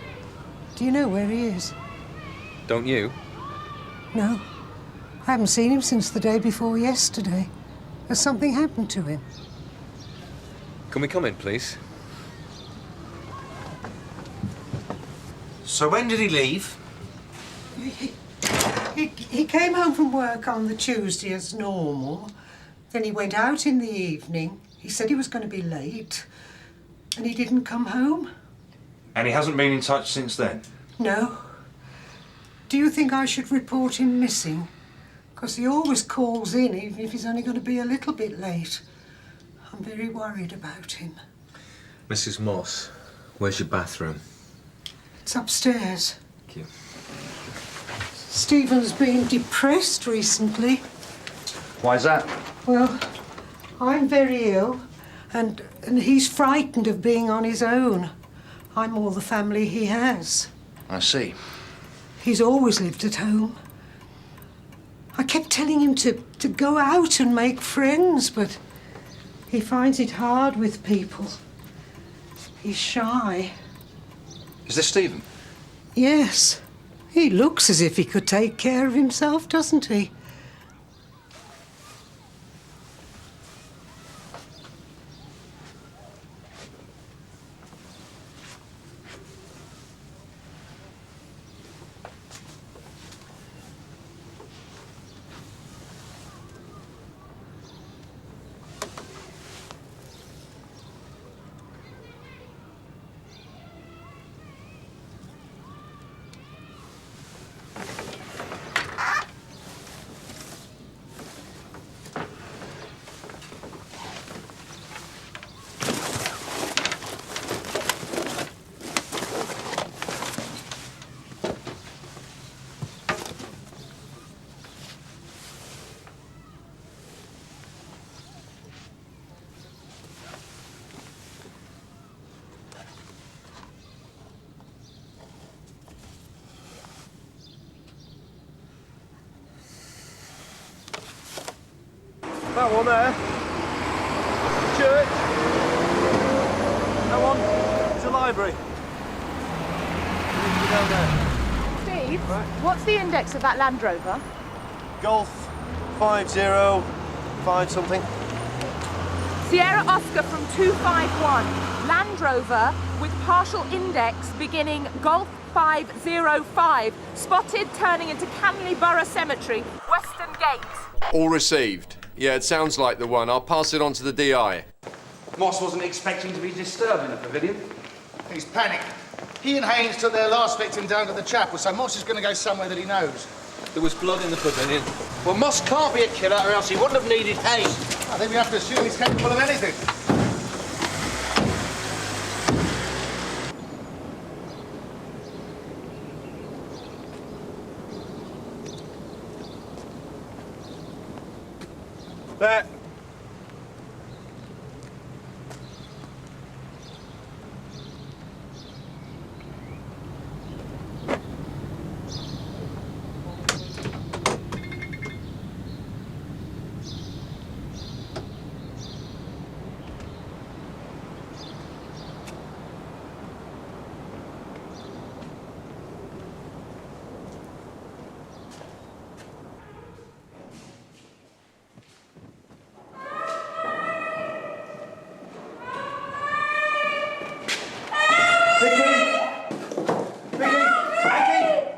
Do you know where he is? Don't you? No. I haven't seen him since the day before yesterday. Has something happened to him? Can we come in, please? So when did he leave? He came home from work on the Tuesday as normal. Then he went out in the evening. He said he was going to be late. And he didn't come home. And he hasn't been in touch since then? No. Do you think I should report him missing? Because he always calls in, even if he's only going to be a little bit late. I'm very worried about him. Mrs. Moss, where's your bathroom? It's upstairs. Thank you. Stephen's been depressed recently. Why's that? Well, I'm very ill, and he's frightened of being on his own. I'm all the family he has. I see. He's always lived at home. I kept telling him to go out and make friends, but he finds it hard with people. He's shy. Is this Stephen? Yes. He looks as if he could take care of himself, doesn't he? That one there. Church. Go on. There's a library. Down there. Steve, what's the index of that Land Rover? Golf 505 something. Sierra Oscar from 251. Land Rover with partial index beginning Golf 505. Spotted turning into Canley Borough Cemetery, Western Gate. All received. Yeah, it sounds like the one. I'll pass it on to the DI. Moss wasn't expecting to be disturbed in the pavilion. He's panicked. He and Haynes took their last victim down to the chapel, so Moss is going to go somewhere that he knows. There was blood in the pavilion. Well, Moss can't be a killer, or else he wouldn't have needed Haynes. I think we have to assume he's capable of anything. There.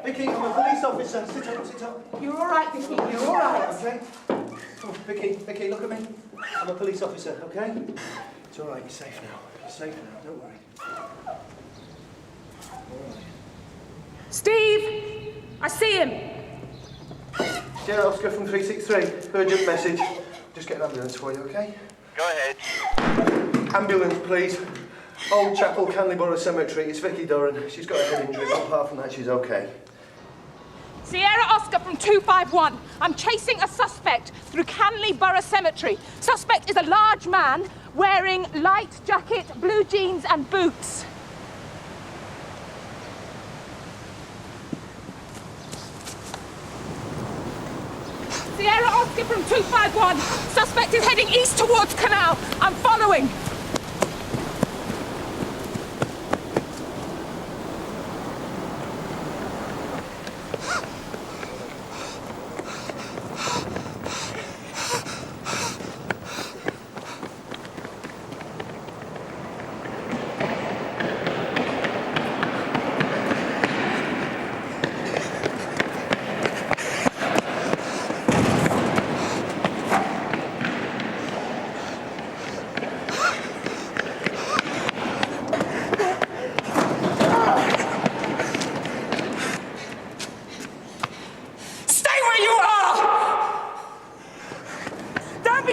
Vicky, I'm a police officer. Sit up, sit up. You're all right, Vicky, you're all right. Okay. Oh, Vicky, look at me. I'm a police officer, okay? It's all right, you're safe now. You're safe now, don't worry. All right. Steve, I see him. Sierra Oscar from 363. Urgent message. Just get an ambulance for you, okay? Go ahead. Ambulance, please. Old Chapel, Canley Borough Cemetery. It's Vicky Doran. She's got a head injury, but apart from that, she's okay. Sierra Oscar from 251. I'm chasing a suspect through Canley Borough Cemetery. Suspect is a large man wearing light jacket, blue jeans and boots. Sierra Oscar from 251. Suspect is heading east towards Canal. I'm following.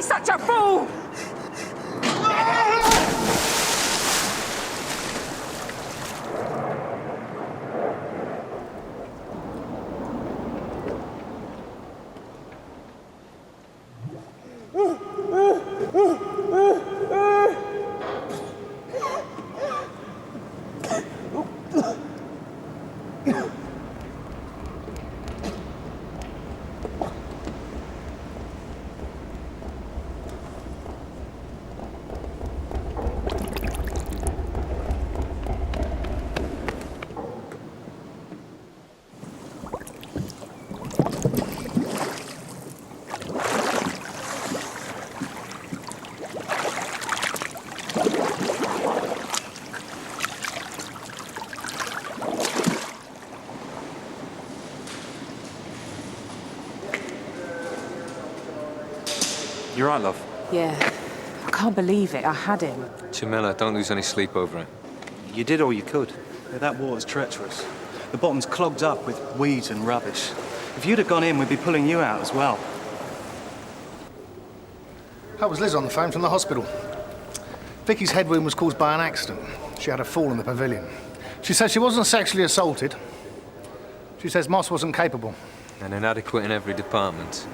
Such a fool! You right, love? Yeah. I can't believe it. I had him. Jamila, don't lose any sleep over it. You did all you could. Yeah, that water's treacherous. The bottom's clogged up with weeds and rubbish. If you'd have gone in, we'd be pulling you out as well. That was Liz on the phone from the hospital. Vicky's head wound was caused by an accident. She had a fall in the pavilion. She says she wasn't sexually assaulted. She says Moss wasn't capable. And inadequate in every department.